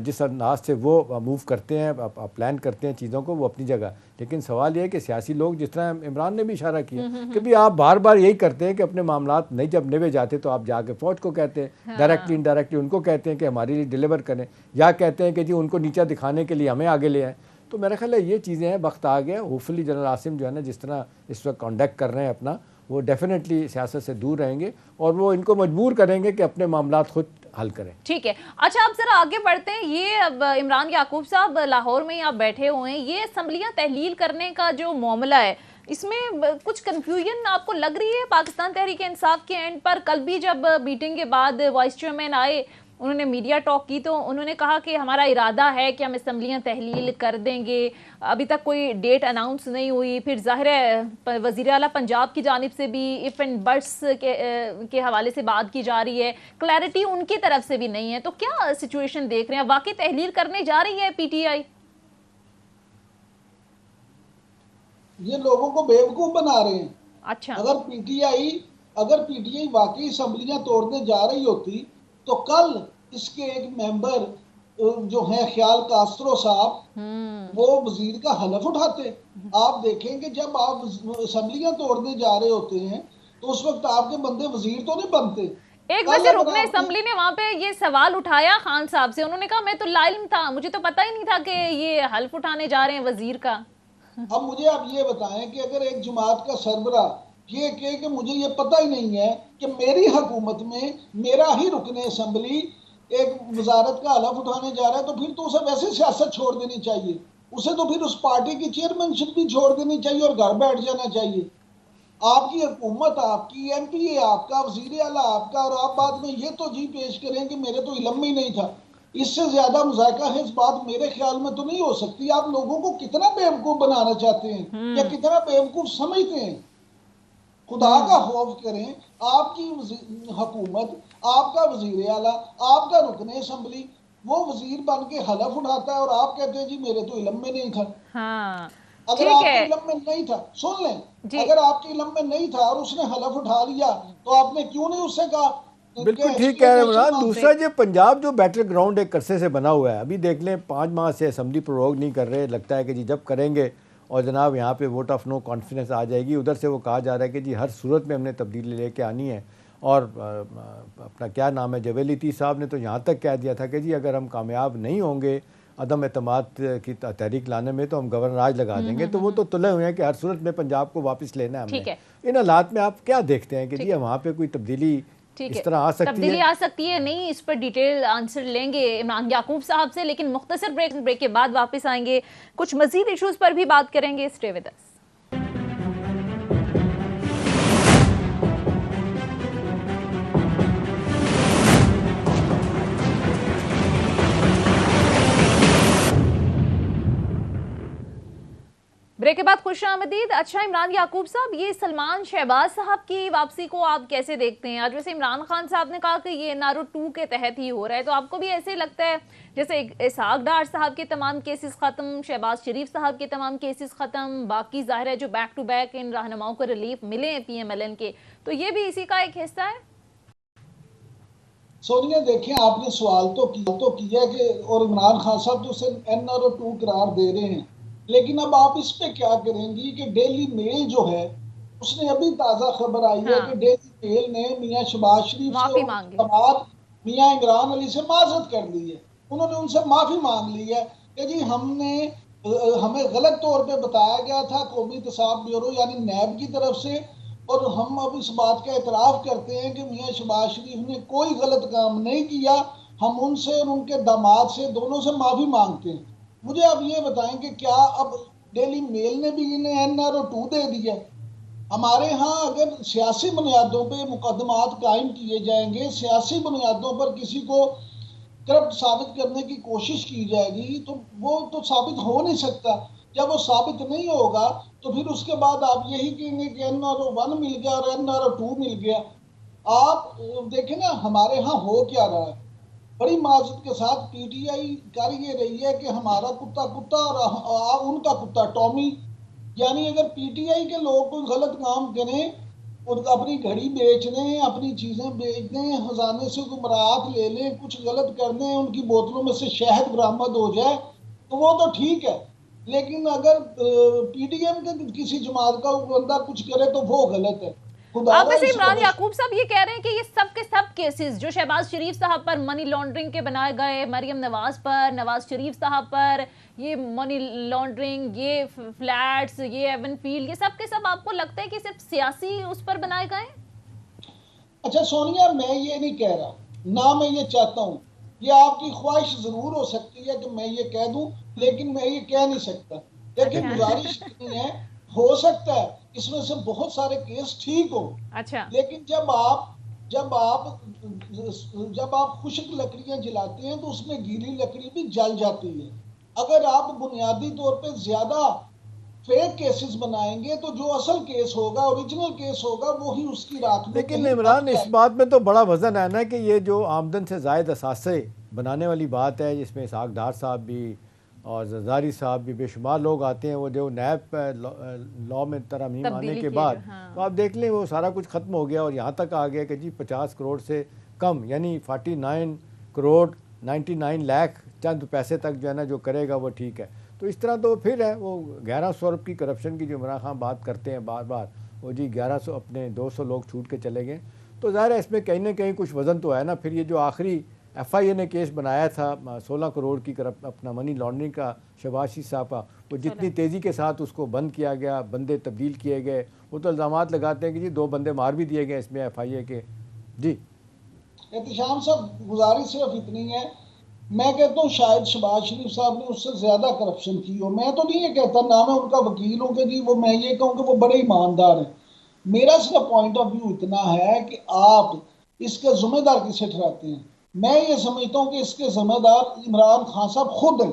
जिस अंदाज से वो मूव करते हैं, प्लान करते हैं चीज़ों को, वो अपनी जगह। लेकिन सवाल ये है कि सियासी लोग, जिस तरह इमरान ने भी इशारा किया कि भी आप बार बार यही करते हैं कि अपने मामलात नहीं जब निभे जाते तो आप जाके फ़ौज को कहते हैं, डायरेक्टली इनडायरेक्टली उनको कहते हैं कि हमारे लिए डिलीवर करें, या कहते हैं कि जी उनको नीचा दिखाने के लिए हमें आगे ले आएँ। तो मेरा ख्याल है ये चीज़ें हैं, वक्त आ गया। होपफुली जनरल आसिम जो है ना, जिस तरह इस वक्त कॉन्डक्ट कर रहे हैं अपना, वो डेफिनेटली सियासत से दूर रहेंगे और वो इनको मजबूर करेंगे कि अपने मामलात खुद हल करें। ठीक है। अच्छा, अब जरा आगे बढ़ते हैं। ये अब इमरान याकूब साहब लाहौर में आप बैठे हुए हैं, ये असम्बलियाँ तहलील करने का जो मामला है, इसमें कुछ कंफ्यूजन आपको लग रही है पाकिस्तान तहरीक इंसाफ के एंड पर? कल भी जब मीटिंग के बाद वाइस चेयरमैन आए, उन्होंने मीडिया टॉक की तो उन्होंने कहा कि हमारा इरादा है कि हम असेंबलियां तहलील कर देंगे, अभी तक कोई डेट अनाउंस नहीं हुई। फिर जाहिर है वज़ीर आला पंजाब की जानिब से भी इफ एंड बट्स के हवाले से बात की जा रही है, क्लैरिटी उनकी तरफ से भी नहीं है। तो क्या सिचुएशन देख रहे हैं? वाकई तहलील करने जा रही है पीटीआई? ये लोगों को बेवकूफ बना रहे हैं। अच्छा, अगर पीटीआई वाकई असेंबलियां तोड़ने जा रही होती तो कल इसके एक मेंबर जो है ख्याल कास्त्रो साहब, वो वजीर का हलफ उठाते। आप देखेंगे जब आप असेंबलियां तोड़ने जा रहे होते हैं तो उस वक्त आपके बंदे वजीर तो नहीं बनते। एक वजह रुकने असेंबली ने वहां पे ये सवाल उठाया खान साहब से, उन्होंने कहा मैं तो लाइम था, मुझे तो पता ही नहीं था कि ये हल्फ उठाने जा रहे हैं वजीर का। अब मुझे आप ये बताएं कि अगर एक जमात का सरबरा ये कहे कि मुझे ये पता ही नहीं है कि मेरी हुकूमत में मेरा ही रुकने असेंबली एक वजारत का हलफ उठाने जा रहा है, तो फिर तो उसे वैसे सियासत छोड़ देनी चाहिए, उसे तो फिर उस पार्टी की चेयरमैनशिप भी छोड़ देनी चाहिए और घर बैठ जाना चाहिए। आपकी हुकूमत आपकी, एमपीए आपका, वजीर आला आपका, और आप बाद में ये तो जी पेश करें कि मेरे तो इल्म ही नहीं था। इससे ज्यादा मुजायका है इस बात मेरे ख्याल में तो नहीं हो सकती। आप लोगों को कितना बेवकूफ बनाना चाहते हैं या कितना बेवकूफ समझते हैं? खुदा का खौफ करें। आपकी हुकूमत, आपका वजीर आला, आपका रुकने असेंबली, वो वजीर बन के हलफ उठाता है और आप कहते हैं जी मेरे तो इल्म में नहीं था। हाँ, अगर आपके इल्म में नहीं था, सुन लें, अगर आपके इल्म में नहीं था और उसने हलफ उठा लिया तो आपने क्यों नहीं उससे कहा? बिल्कुल ठीक कह रहे हैं इमरान। दूसरा जो पंजाब जो बैटल ग्राउंड एक अरसे से बना हुआ है, अभी देख लें 5 माह से असेंबली प्रोरोग नहीं कर रहे, लगता है कि जी जब करेंगे और जनाब यहाँ पे वोट ऑफ नो कॉन्फिडेंस आ जाएगी। उधर से वो कहा जा रहा है कि जी हर सूरत में हमने तब्दीली लेके आनी है। और अपना क्या नाम है, जवेलिती साहब ने तो यहाँ तक कह दिया था कि जी अगर हम कामयाब नहीं होंगे अदम एतमाद की तहरीक लाने में तो हम गवर्नर राज लगा देंगे। तो वो तो तुले हुए हैं कि हर सूरत में पंजाब को वापस लेना है हमने। इन हालात में आप क्या देखते हैं कि जी वहाँ पे कोई तब्दीली इस तरह आ सकती है? तब्दीली आ सकती है नहीं, इस पर डिटेल आंसर लेंगे इमरान याकूब साहब से, लेकिन मुख्तसर ब्रेक के बाद वापस आएंगे, कुछ मजीद इश्यूज पर भी बात करेंगे। Stay with us. ब्रेक के बाद खुश आमदीद। अच्छा इमरान याकूब साहब, ये सलमान शहबाज साहब की वापसी को आप कैसे देखते हैं? आज वैसे इमरान खान साहब ने कहा कि ये नारो 2 के तहत ही हो रहा है, तो आपको भी ऐसे ही लगता है जैसे इसहाक डार साहब के तमाम केसेस खत्म, शहबाज शरीफ साहब के तमाम केसेस खत्म, बाकी जाहिर है जो बैक टू बैक इन रहनुमाओं को रिलीफ मिले हैं PMLN के, तो ये भी इसी का एक हिस्सा है? सोनिया देखें, आपने सवाल तो किया कि और इमरान खान साहब तो उसे NRO 2 करार दे रहे हैं, लेकिन अब आप इस पे क्या करेंगी कि डेली मेल जो है उसने अभी ताजा खबर आई है कि डेली मेल ने मियां शहबाज शरीफ से मियां इमरान अली से माजरत कर ली है। उन्होंने उनसे माफी मांग ली है कि जी हमें गलत तौर पे बताया गया था कौमी एहतसाब ब्यूरो यानी नैब की तरफ से, और हम अब इस बात का एतराफ़ करते हैं कि मियां शहबाज शरीफ ने कोई गलत काम नहीं किया। हम उनसे और उनके दामाद से, दोनों से माफी मांगते हैं। मुझे आप ये बताएं कि क्या अब डेली मेल ने भी इन्हें NRO 2 दे दिया? हमारे यहाँ अगर सियासी बुनियादों पे मुकदमात कायम किए जाएंगे, सियासी बुनियादों पर किसी को करप्ट साबित करने की कोशिश की जाएगी, तो वो तो साबित हो नहीं सकता। जब वो साबित नहीं होगा तो फिर उसके बाद आप यही कहेंगे कि NRO 1 मिल गया और NRO 2 मिल गया। आप देखें ना हमारे यहाँ हो क्या रहा है। बड़ी माजूद के साथ PTI कर ये रही है कि हमारा कुत्ता कुत्ता और उनका कुत्ता टॉमी, यानी अगर PTI के लोग कोई गलत काम करें और अपनी घड़ी बेच दें, अपनी चीजें बेच दें, खजाने से गुमराहत ले लें, कुछ गलत कर दें, उनकी बोतलों में से शहद बरामद हो जाए तो वो तो ठीक है, लेकिन अगर PDM के किसी जमात का बंदा कुछ करे तो वो गलत है। आप वैसे इमरान याकूब साहब ये कह रहे हैं कि ये सब के सब केसेस जो शहबाज शरीफ साहब पर मनी लॉन्ड्रिंग के बनाए गए, मरियम नवाज पर, नवाज शरीफ साहब पर ये मनी लॉन्ड्रिंग, ये फ्लैट्स, ये एवनफील्ड, ये सब के सब आपको लगता है कि सिर्फ सियासी उस पर बनाए गए? अच्छा सोनिया, मैं ये नहीं कह रहा, ना मैं ये चाहता हूँ। ये आपकी ख्वाहिश जरूर हो सकती है कि मैं ये कह दूं, लेकिन मैं ये कह नहीं सकता। लेकिन गुजारिश इतनी है, हो सकता है इसमें से बहुत सारे केस ठीक हो, अच्छा। लेकिन जब आप जब आप जब आप खुश्क लकड़ियां जलाते हैं तो उसमें गीली लकड़ी भी जल जाती है। अगर आप बुनियादी तौर पे ज्यादा फेक केसेस बनाएंगे तो जो असल केस होगा, ओरिजिनल केस होगा, वो ही उसकी राख में लेकिन कहीं इमरान, दब इस जाएगा। बात में तो बड़ा वजन है ना कि ये जो आमदन से ज़ायद असासे बनाने वाली बात है, जिसमें इसहाक डार साहब भी और जरदारी साहब भी, बेशुमार लोग आते हैं, वो जो नैब लॉ में तरमीम आने तब्दीली के किए बाद गए, हाँ। तो आप देख लें वो सारा कुछ ख़त्म हो गया और यहाँ तक आ गया कि जी 50 करोड़ से कम, यानी 49 करोड़ 99 लाख चंद पैसे तक जो है ना जो करेगा वो ठीक है। तो इस तरह तो फिर है वो 1100 अरब की करप्शन की जो इमरान खान बात करते हैं बार बार, वो जी 1100 अपने 200 लोग छूट के चले गए, तो ज़ाहिर है इसमें कहीं ना कहीं कुछ वज़न तो है ना। फिर ये जो आखिरी FIA ने केस बनाया था 16 करोड़ की अपना मनी लॉन्ड्रिंग का शहबाज साहब का, वो जितनी तेज़ी के साथ उसको बंद किया गया, बंदे तब्दील किए गए, वो तो इल्ज़ामात लगाते हैं कि जी 2 बंदे मार भी दिए गए इसमें FIA के। जी एहतिशाम साहब, गुजारिश सिर्फ इतनी है, मैं कहता हूँ शायद शहबाज शरीफ साहब ने उससे ज्यादा करप्शन की हो। मैं तो नहीं ये कहता, ना मैं उनका वकील हूँ कि जी वो, मैं ये कहूँ कि वो बड़े ईमानदार हैं। मेरा सिर्फ पॉइंट ऑफ व्यू इतना है कि आप इसके जिम्मेदार किसे ठहराते हैं। मैं ये समझता हूँ कि इसके जिम्मेदार इमरान खान साहब खुद हैं।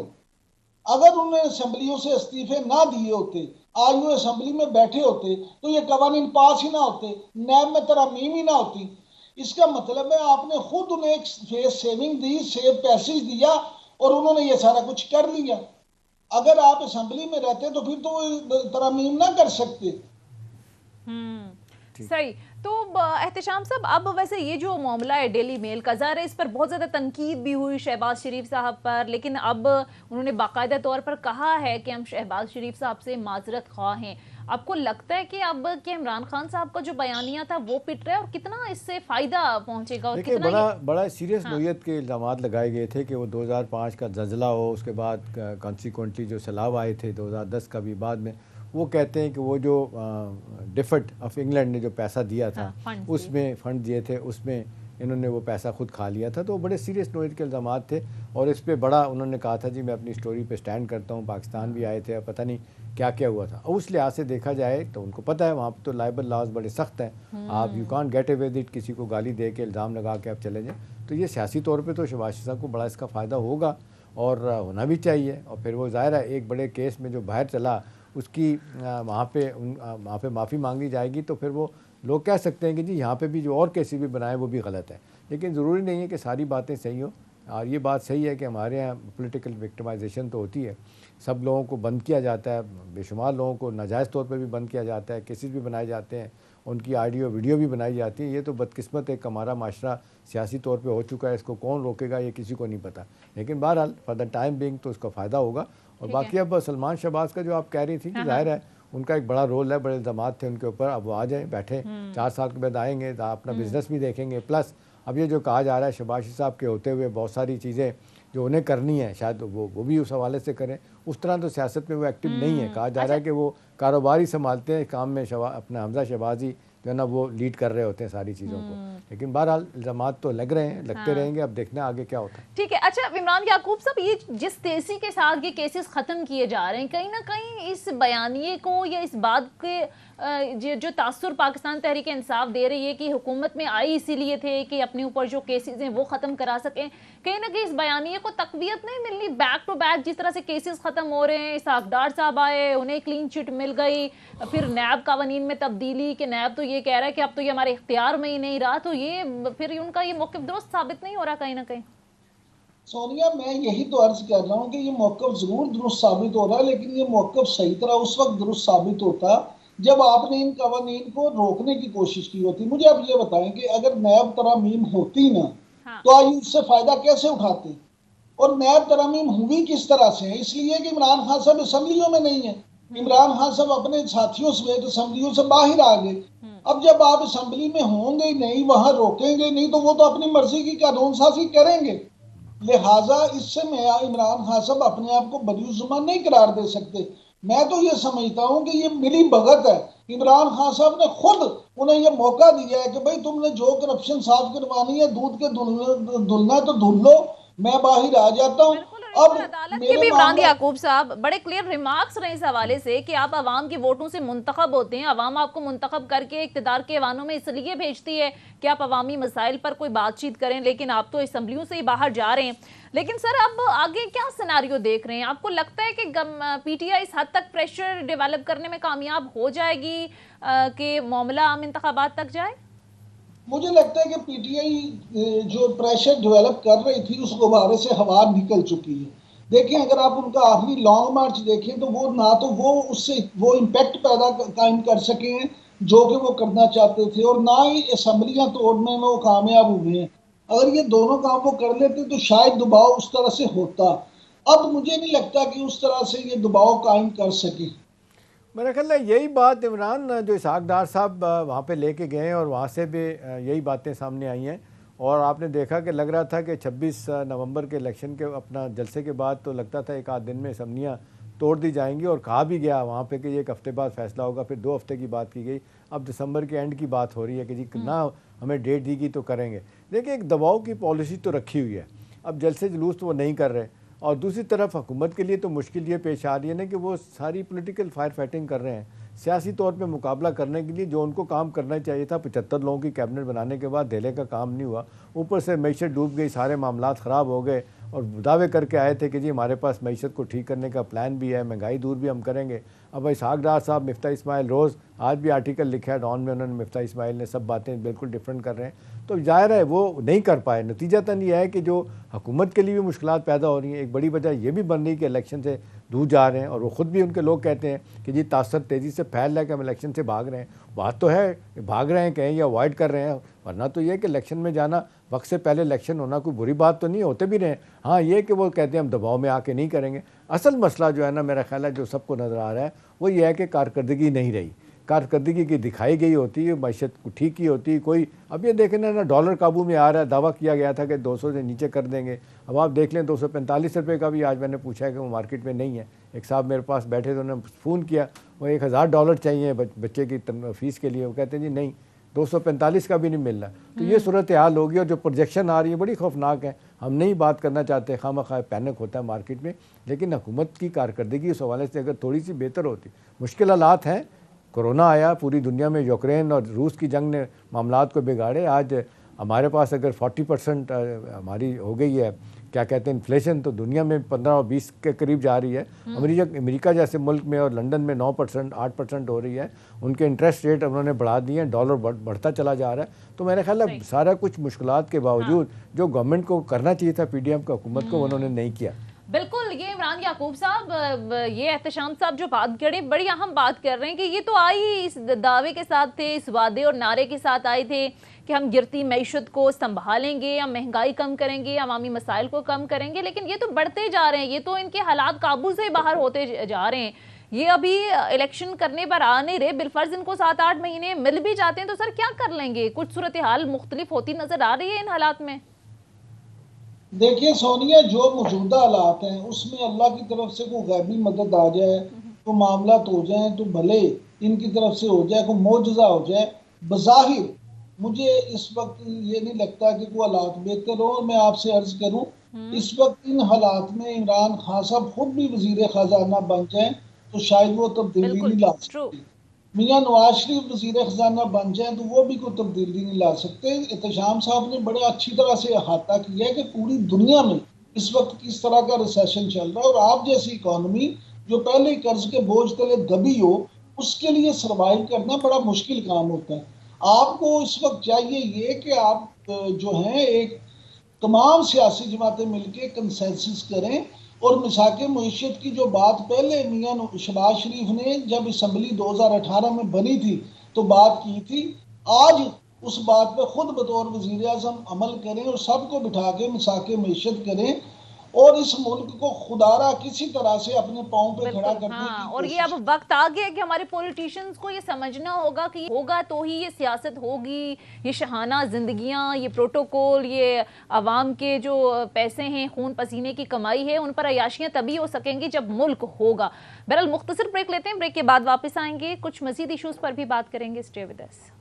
अगर उन्होंने असेंबलियों से इस्तीफे ना दिए होते, आज वो असेंबली में बैठे होते, तो ये कवानीन पास ही ना होते, नैब में तरमीम ही ना होती। इसका मतलब है आपने खुद उन्हें एक फेस सेविंग दी, सेव पैसेज दिया और उन्होंने ये सारा कुछ कर लिया। अगर आप असेंबली में रहते तो फिर तो वो तरमीम ना कर सकते। सही। तो एहतिशाम साहब, अब वैसे ये जो मामला है डेली मेल का, ज़ाहिर है इस पर बहुत ज़्यादा तनकीद भी हुई शहबाज शरीफ साहब पर, लेकिन अब उन्होंने बाकायदा तौर पर कहा है कि हम शहबाज शरीफ साहब से माजरत ख्वाह हैं। आपको लगता है कि अब कि इमरान खान साहब का जो बयानिया था वो पिट रहा है और कितना इससे फ़ायदा पहुंचेगा? और देखिए, कितना बड़ा सीरियस नोयत के इल्ज़ामात लगाए गए थे कि वो 2005 का ज़लज़ला हो, उसके बाद कॉन्सिक्वेंटली जो सैलाब आए थे 2010 का भी बाद में, वो कहते हैं कि वो जो डिफर्ट ऑफ इंग्लैंड ने जो पैसा दिया था, उसमें फ़ंड दिए थे, उसमें इन्होंने वो पैसा खुद खा लिया था। तो बड़े सीरियस नोयत के इल्ज़ामात थे और इस पे बड़ा उन्होंने कहा था जी मैं अपनी स्टोरी पे स्टैंड करता हूँ, पाकिस्तान भी आए थे, अब पता नहीं क्या क्या हुआ था। उस लिहाज से देखा जाए तो उनको पता है वहाँ पर तो लाइबल लॉज बड़े सख्त हैं, आप you can't get away with it, किसी को गाली दे के इल्ज़ाम लगा के आप चले जाएँ। तो ये सियासी तौर पर तो शहबाज साहब को बड़ा इसका फ़ायदा होगा और होना भी चाहिए। और फिर वो ज़ाहिर है एक बड़े केस में जो बाहर चला उसकी वहाँ पे माफ़ी मांगी जाएगी, तो फिर वो लोग कह सकते हैं कि जी यहाँ पे भी जो और केसेस भी बनाए वो भी गलत है। लेकिन ज़रूरी नहीं है कि सारी बातें सही हो। और ये बात सही है कि हमारे यहाँ पॉलिटिकल विक्टिमाइजेशन तो होती है, सब लोगों को बंद किया जाता है, बेशुमार लोगों को नाजायज़ तौर पर भी बंद किया जाता है, केसेस भी बनाए जाते हैं, उनकी ऑडियो वीडियो भी बनाई जाती है। ये तो बदकिस्मत एक हमारा माशरा सियासी तौर पे हो चुका है, इसको कौन रोकेगा ये किसी को नहीं पता। लेकिन बहरहाल फॉर द टाइम बिंग तो उसका फ़ायदा होगा। और बाकी अब सलमान शहबाज का जो आप कह रही थी कि जाहिर है उनका एक बड़ा रोल है, बड़े इल्ज़ामात थे उनके ऊपर, अब वो आ जाए बैठे 4 साल के बाद आएंगे तो अपना बिजनेस भी देखेंगे। प्लस अब ये जो कहा जा रहा है शहबाज साहब के होते हुए बहुत सारी चीज़ें जो उन्हें करनी है, शायद वो भी उस हवाले से करें। उस तरह तो सियासत में वो एक्टिव नहीं है। कहा जा रहा है कि वो कारोबारी संभालते हैं, काम में अपना हमजा शहबाजी जो है ना वो लीड कर रहे होते हैं सारी चीज़ों को। लेकिन बहरहाल इल्ज़ामात तो लग रहे हैं, लगते रहेंगे, अब देखना आगे क्या होता है। ठीक है। अच्छा इमरान याकूब साहब, ये जिस तेजी के साथ ये केसेस ख़त्म किए जा रहे हैं, कहीं ना कहीं इस बयानिए को या इस बात के जो तासुर पाकिस्तान तहरीक इंसाफ दे रही है कि हुकूमत में आई इसीलिए थे कि अपने ऊपर जो केसेस हैं वो ख़त्म करा सकें, कहीं ना कहीं इस बयानिए को तकवीयत नहीं मिलनी? बैक टू बैक जिस तरह से केसेस ख़त्म हो रहे हैं, इसहाक डार साहब आए, उन्हें क्लीन चिट मिल गई, फिर नैब कानून में तब्दीली कि नैब तो ये कह रहा है कि अब तो ये हमारे इख्तियार में ही नहीं रहा, तो ये फिर उनका ये मौक़िफ़ दुरुस्त साबित नहीं हो रहा कहीं ना कहीं? सोनिया, मैं यही तो अर्ज कर रहा हूँ कि ये मौक़िफ़ जरूर दुरुस्त साबित हो रहा है, लेकिन ये मौक़िफ़ सही तरह उस वक्त दुरुस्त साबित होता जब आपने इन कवानीन को रोकने की कोशिश की होती। मुझे आप ये बताएं कि अगर नैब तरमीम होती ना, तो आज इससे फायदा कैसे उठाते? और नैब तरमीम हुई किस तरह से है? इसलिए कि इमरान खान साहब असेंबलियों में नहीं है। इमरान खान साहब अपने साथियों समेत असेंबलियों से बाहर आ गए। अब जब आप असेंबली में होंगे ही नहीं, वहां रोकेंगे नहीं, तो वो तो अपनी मर्जी की कानून साजी करेंगे। लिहाजा इससे मैं इमरान खान साहब अपने आप को बरीजुबान नहीं करार दे सकते। मैं तो ये समझता हूँ कि ये मिली भगत है। इमरान खान साहब ने खुद उन्हें ये मौका दिया है कि भाई तुमने जो करप्शन साफ करवानी है, दूध के धुलना तो धुल लो, मैं बाहर आ जाता हूँ। बिल्कुल अदालत के भी इमरान याकूब साहब बड़े क्लियर रिमार्क्स रहे इस हवाले से कि आप अवाम के वोटों से मुंतखब होते हैं, अवाम आपको मुंतखब करके इक़्तिदार के ऐवानों में इसलिए भेजती है कि आप अवामी मसाइल पर कोई बातचीत करें, लेकिन आप तो असम्बलियों से ही बाहर जा रहे हैं। लेकिन सर अब आगे क्या सिनेरियो देख रहे हैं? आपको लगता है कि पीटीआई इस हद तक प्रेशर डेवलप करने में कामयाब हो जाएगी कि मामला आम इंतखाबात तक जाए? मुझे लगता है कि पीटीआई जो प्रेशर डेवलप कर रही थी उस गुब्बारे से हवा निकल चुकी है। देखिए, अगर आप उनका आखिरी लॉन्ग मार्च देखें तो वो ना तो वो उससे वो इम्पैक्ट पैदा कायम कर सके हैं जो कि वो करना चाहते थे, और ना ही असम्बलियां तोड़ने में वो कामयाब हुए हैं। अगर ये दोनों काम वो कर लेते तो शायद दबाव उस तरह से होता। अब मुझे नहीं लगता कि उस तरह से ये दबाव कायम कर सके। मेरा ख्याल है यही बात इमरान जो इसहाक डार साहब वहाँ पे लेके गए और वहाँ से भी यही बातें सामने आई हैं। और आपने देखा कि लग रहा था कि 26 नवंबर के इलेक्शन के अपना जलसे के बाद तो लगता था एक आध दिन में असम्बलियाँ तोड़ दी जाएंगी, और कहा भी गया वहाँ पे कि एक हफ्ते बाद फैसला होगा, फिर 2 हफ्ते की बात की गई, अब दिसंबर के एंड की बात हो रही है कि जी ना हमें डेट दी गई तो करेंगे। देखिए, एक दबाव की पॉलिसी तो रखी हुई है, अब जलसे जुलूस तो वो नहीं कर रहे, और दूसरी तरफ हुकूमत के लिए तो मुश्किल ये पेश आ रही है ना कि वो सारी पॉलिटिकल फायर फाइटिंग कर रहे हैं सियासी तौर पे मुकाबला करने के लिए। जो उनको काम करना चाहिए था 75 लोगों की कैबिनेट बनाने के बाद धेले का काम नहीं हुआ, ऊपर से मईशत डूब गई, सारे मामलात ख़राब हो गए, और दावे करके आए थे कि जी हमारे पास मईशत को ठीक करने का प्लान भी है, महंगाई दूर भी हम करेंगे। अब इसहाक डार साहब, मिफ्ता इस्माइल रोज़ आज भी आर्टिकल लिखा है डॉन में, उन्होंने मिफ्ता इस्माइल ने सब बातें बिल्कुल डिफरेंट कर रहे हैं, तो जाहिर है वो नहीं कर पाए। नतीजतन ये है कि जो हुकूमत के लिए भी मुश्किलात पैदा हो रही हैं। एक बड़ी वजह ये भी बन रही है कि इलेक्शन से दूर जा रहे हैं, और वो ख़ुद भी उनके लोग कहते हैं कि जी तासर तेज़ी से फैल रहा है कि हम इलेक्शन से भाग रहे हैं। बात तो है भाग रहे हैं कहीं या अवॉइड कर रहे हैं, वरना तो ये कि इलेक्शन में जाना, वक्त से पहले इलेक्शन होना कोई बुरी बात तो नहीं, होते भी रहे। हाँ, ये कि वो कहते हैं हम दबाव में आके नहीं करेंगे। असल मसला जो है ना, मेरा ख्याल है जो सबको नज़र आ रहा है वो ये है कि कारकर्दगी नहीं रही। कारकर्दगी की दिखाई गई होती है, मैशत को ठीक की होती है कोई। अब ये देखें ना, डॉलर काबू में आ रहा है, दावा किया गया था कि 200 से नीचे कर देंगे। अब आप देख लें 245 रुपये का भी आज मैंने पूछा है कि वो मार्केट में नहीं है। एक साहब मेरे पास बैठे थे, उन्होंने फ़ोन किया, वो $1000 चाहिए बच्चे की फ़ीस के लिए, वो कहते हैं जी नहीं 245 का भी नहीं मिल रहा। तो ये सूरत हाल होगी, और जो प्रोजेक्शन आ रही है बड़ी खौफनाक है। हम नहीं बात करना चाहते, खामखा पैनिक होता है मार्केट में, लेकिन हुकूमत की कारकर्दगी उस हवाले से अगर थोड़ी सी बेहतर होती। मुश्किल हालात हैं, कोरोना आया पूरी दुनिया में, यूक्रेन और रूस की जंग ने मामलात को बिगाड़े। आज हमारे पास अगर 40% हमारी हो गई है क्या कहते हैं इन्फ्लेशन, तो दुनिया में 15 और 20 के करीब जा रही है। अमेरिका जैसे मुल्क में और लंदन में 9% 8% हो रही है। उनके इंटरेस्ट रेट उन्होंने बढ़ा दिए हैं, डॉलर बढ़ता चला जा रहा है। तो मेरे ख्याल है सारा कुछ मुश्किलात के बावजूद जो गवर्नमेंट को करना चाहिए था, पीडीएम का हुकूमत को, उन्होंने नहीं किया। बिल्कुल, ये इमरान याकूब साहब, ये एहतशाम साहब जो बात करे, बड़ी अहम बात कर रहे हैं कि ये तो आई इस दावे के साथ थे, इस वादे और नारे के साथ आए थे कि हम गिरती मईशत को संभालेंगे, हम महंगाई कम करेंगे, अवामी मसाइल को कम करेंगे, लेकिन ये तो बढ़ते जा रहे हैं, ये तो इनके हालात काबू से बाहर होते जा रहे हैं। ये अभी इलेक्शन करने पर आ नहीं रहे, बिलफर्ज इनको 7-8 महीने मिल भी जाते हैं तो सर क्या कर लेंगे? कुछ सूरत हाल मुख्तलिफ होती नजर आ रही है इन हालात में। देखिए सोनिया, जो मौजूदा हालात हैं उसमें अल्लाह की तरफ से कोई गैबी मदद आ जाए तो मामला तो हो जाए, तो भले इनकी तरफ से हो जाए, कोई मौजज़ा हो जाए। बज़ाहिर मुझे इस वक्त ये नहीं लगता कि कोई हालात बेहतर हो। और मैं आपसे अर्ज करूं, इस वक्त इन हालात में इमरान खान साहब खुद भी वजीर खजाना बन जाए तो शायद वो तब्दीली नहीं ला सकते। मियां नवाज शरीफ वजीर खजाना बन जाए तो वो भी कोई तब्दीली नहीं ला सकते। एहतशाम साहब ने बड़े अच्छी तरह से अहाता किया है कि पूरी दुनिया में इस वक्त किस तरह का रिसेशन चल रहा है, और आप जैसी इकोनॉमी जो पहले कर्ज के बोझ तले दबी हो, उसके लिए सर्वाइव करना बड़ा मुश्किल काम होता है। आपको इस वक्त चाहिए ये कि आप जो हैं एक तमाम सियासी जमातें मिलकर कंसेंसस करें, और मिसाके मईशत की जो बात पहले मियां शहबाज शरीफ ने जब असम्बली 2018 में बनी थी तो बात की थी, आज उस बात पर खुद बतौर वजीर आज़म अमल करें और सबको बिठा के मिसाके मईशत करें, और इस मुल्क को खुदारा किसी तरह से अपने पांव पे खड़ा करने की। और ये अब वक्त आ गया कि हमारे पॉलिटिशियंस को ये समझना होगा कि होगा तो ही ये सियासत होगी, ये शहाना जिंदगियां, ये प्रोटोकॉल, ये आवाम के जो पैसे हैं, खून पसीने की कमाई है, उन पर अयाशियां तभी हो सकेंगी जब मुल्क होगा। बहरहाल मुख्तसर ब्रेक लेते हैं, ब्रेक के बाद वापस आएंगे, कुछ मजीद इशूज पर भी बात करेंगे। Stay with us.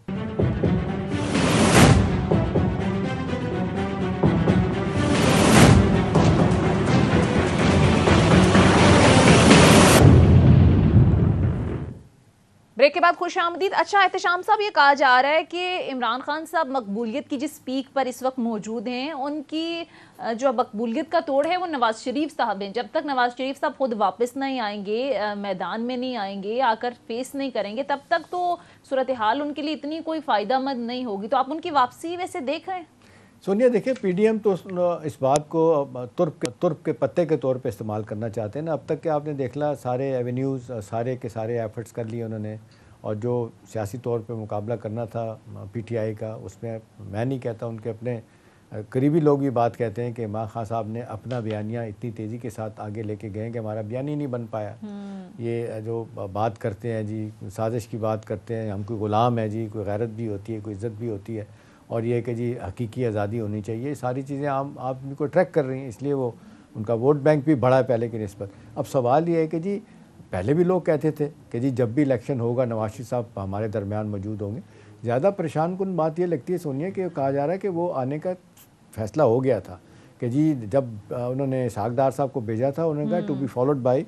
ब्रेक के बाद खुश आमदीद। अच्छा एहतशाम साहब, ये कहा जा रहा है कि इमरान खान साहब मकबूलियत की जिस पीक पर इस वक्त मौजूद हैं, उनकी जो मकबूलियत का तोड़ है वो नवाज शरीफ साहब हैं। जब तक नवाज शरीफ साहब खुद वापस नहीं आएंगे, मैदान में नहीं आएंगे, आकर फेस नहीं करेंगे, तब तक तो सूरत हाल उनके लिए इतनी कोई फ़ायदामंद नहीं होगी। तो आप उनकी वापसी वैसे देख रहे हैं? सोनिया, देखिए पीडीएम तो इस बात को तुर्क के पत्ते के तौर पे इस्तेमाल करना चाहते हैं ना। अब तक के आपने देखला सारे एवेन्यूज़, सारे के सारे एफर्ट्स कर लिए उन्होंने, और जो सियासी तौर पे मुकाबला करना था पीटीआई का, उसमें मैं नहीं कहता, उनके अपने करीबी लोग भी बात कहते हैं कि इमरान खान साहब ने अपना बयानिया इतनी तेज़ी के साथ आगे लेके गए कि हमारा बयान ही नहीं बन पाया। ये जो बात करते हैं जी, साजिश की बात करते हैं, हम कोई ग़ुलाम है जी, कोई गैरत भी होती है, कोई इज़्ज़त भी होती है, और ये कि जी हकीकी आज़ादी होनी चाहिए, सारी चीज़ें आम आदमी को ट्रैक कर रही हैं, इसलिए वो उनका वोट बैंक भी बढ़ा है पहले की निस्बत। अब सवाल ये है कि जी पहले भी लोग कहते थे कि जी जब भी इलेक्शन होगा नवाज शरीफ साहब हमारे दरमियान मौजूद होंगे। ज़्यादा परेशान कुन बात ये लगती है सोनिया कि कहा जा रहा है कि वो आने का फैसला हो गया था, कि जी जब उन्होंने इसहाक डार साहब को भेजा था, उन्होंने कहा to be followed by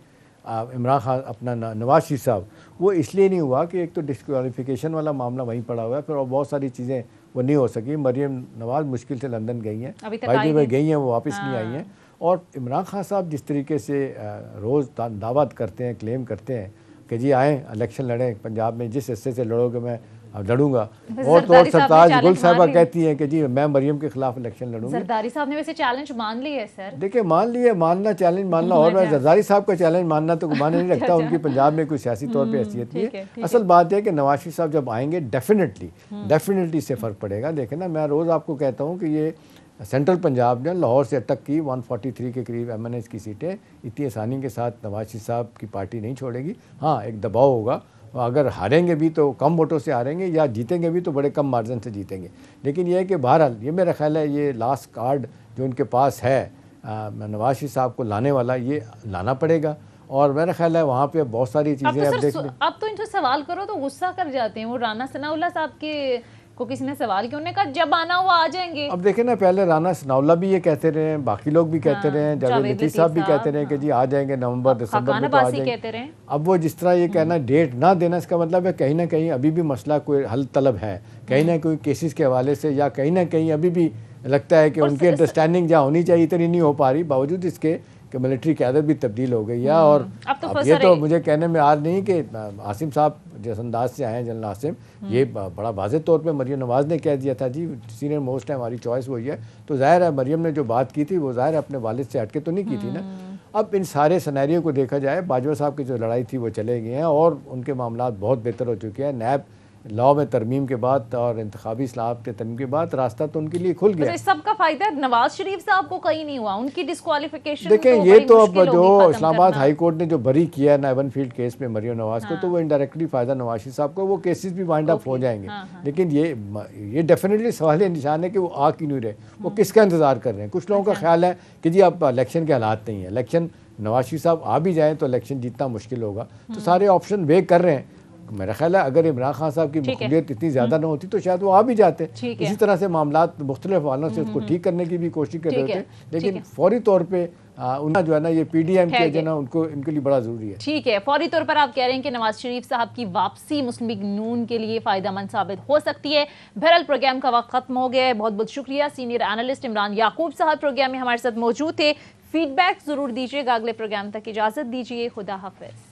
Imran Khan अपना नवाज शरीफ साहब। वो इसलिए नहीं हुआ कि एक तो डिस्क्वालिफिकेशन वाला मामला वहीं पड़ा हुआ है, फिर और बहुत सारी चीज़ें वो नहीं हो सकी। मरियम नवाज मुश्किल से लंदन गई हैं, भाई गई हैं, वो वापस नहीं आई हैं। और इमरान खान साहब जिस तरीके से रोज़ दावत करते हैं, क्लेम करते हैं कि जी आएँ इलेक्शन लड़ें पंजाब में, जिस हिस्से से लड़ोगे मैं लड़ूंगा, और तो और सरताज गुल साहबा कहती हैं कि जी मैं मरियम के खिलाफ इलेक्शन लड़ूंगी। जरदारी साहब ने वैसे चैलेंज मान लिया है सर। देखिए मान लिए, मानना चैलेंज मानना, और मैं जरदारी साहब का चैलेंज मानना तो माने नहीं रखता, उनकी पंजाब में कोई सियासी तौर पे हैसियत नहीं है। असल बात है कि नवाज शरीफ साहब जब आएंगे डेफिनेटली इससे फ़र्क पड़ेगा। देखें ना, मैं रोज़ आपको कहता हूँ कि ये सेंट्रल पंजाब ने लाहौर से अटक की 143 के करीब MNS की सीटें इतनी आसानी के साथ नवाज शरीफ साहब की पार्टी नहीं छोड़ेगी। हाँ, एक दबाव होगा, अगर हारेंगे भी तो कम वोटों से हारेंगे, या जीतेंगे भी तो बड़े कम मार्जिन से जीतेंगे। लेकिन यह है कि बहरहाल ये मेरा ख्याल है ये लास्ट कार्ड जो उनके पास है नवाज शरीफ साहब को लाने वाला, ये लाना पड़ेगा। और मेरा ख्याल है वहाँ पे बहुत सारी चीज़ें अब देख लें। अब तो इनसे सवाल करो तो गुस्सा कर जाते हैं। वो राना सनाउल्लाह साहब के को किसी ने सवाल किया, उन्होंने कहा जब आना हुआ आ जाएंगे। अब देखें ना, पहले राना सनाउल्लाह भी ये कहते रहे, बाकी लोग भी कहते रहे, जावेद लतीफ़ साहब भी कहते रहे कि जी आ जाएंगे नवंबर दिसंबर में तो आ जाएंगे। अब वो जिस तरह ये कहना डेट ना देना, इसका मतलब है कहीं ना कहीं अभी भी मसला कोई हल तलब है, कहीं ना कोई केसेस के हवाले से, या कहीं ना कहीं अभी भी लगता है कि उनकी अंडरस्टैंडिंग जहाँ होनी चाहिए इतनी नहीं हो पा रही, बावजूद इसके कि मिलिट्री क़यादत भी तब्दील हो गई है। और अब ये तो मुझे कहने में आज नहीं कि आसिम साहब जिस अंदाज से आए हैं, जनरल आसिम, ये बड़ा वाज़ेह तौर पे मरियम नवाज़ ने कह दिया था जी सीनियर मोस्ट है, हमारी चॉइस वही है। तो ज़ाहिर है मरियम ने जो बात की थी वो ज़ाहिर है अपने वालिद से हटके तो नहीं की थी ना। अब इन सारे सिनेरियो को देखा जाए, बाजवा साहब की जो लड़ाई थी वो चले गए हैं और उनके मामला बहुत बेहतर हो चुके हैं। नैब लॉ में तरमीम के बाद और इंतखाबी इस्लाहत के तरमीम के बाद रास्ता तो उनके लिए खुल गया। इस सब का फायदा नवाज शरीफ साहब को कहीं नहीं हुआ, उनकी डिस्क्वालिफिकेशन। देखें तो ये तो अब जो इस्लामाबाद हाई कोर्ट ने जो बरी किया है नाइवन फील्ड केस में मरियम नवाज को, तो वो इनडायरेक्टली फायदा नवाज शरीफ साहब को, वो केसेस भी वाइंड अप हो जाएंगे। लेकिन ये डेफिनेटली सवाल निशान है कि वो आ क्यों नहीं रहे, वो किसका इंतजार कर रहे हैं। कुछ लोगों का ख्याल है कि जी अब इलेक्शन के हालात नहीं है, इलेक्शन नवाज शरीफ साहब आ भी जाएँ तो इलेक्शन जीतना मुश्किल होगा, तो सारे ऑप्शन वे कर रहे हैं। मेरा ख्याल है अगर इमरान खान साहब की मकबूलियत इतनी ज़्यादा न होती तो शायद वो आ भी जाते। इसी तरह से मामलात मुख्तलिफ हवालों से उसको ठीक करने की भी कोशिश कर रहे थे, लेकिन फौरी तौर पे उनका जो है ना ये पीडीएम के जो ना उनको इनके लिए बड़ा ज़रूरी है। ठीक है, फौरी तौर पर आप कह रहे हैं कि नवाज शरीफ साहब की वापसी मुस्लिम लीग नून के लिए फ़ायदेमंद साबित हो सकती है। बहरहाल प्रोग्राम का वक्त खत्म हो गया है। बहुत बहुत शुक्रिया। सीनियर एनालिस्ट इमरान याकूब साहब प्रोग्राम में हमारे साथ मौजूद थे। फीडबैक ज़रूर दीजिएगा। अगले प्रोग्राम तक इजाज़त दीजिए। खुदा हाफिज़।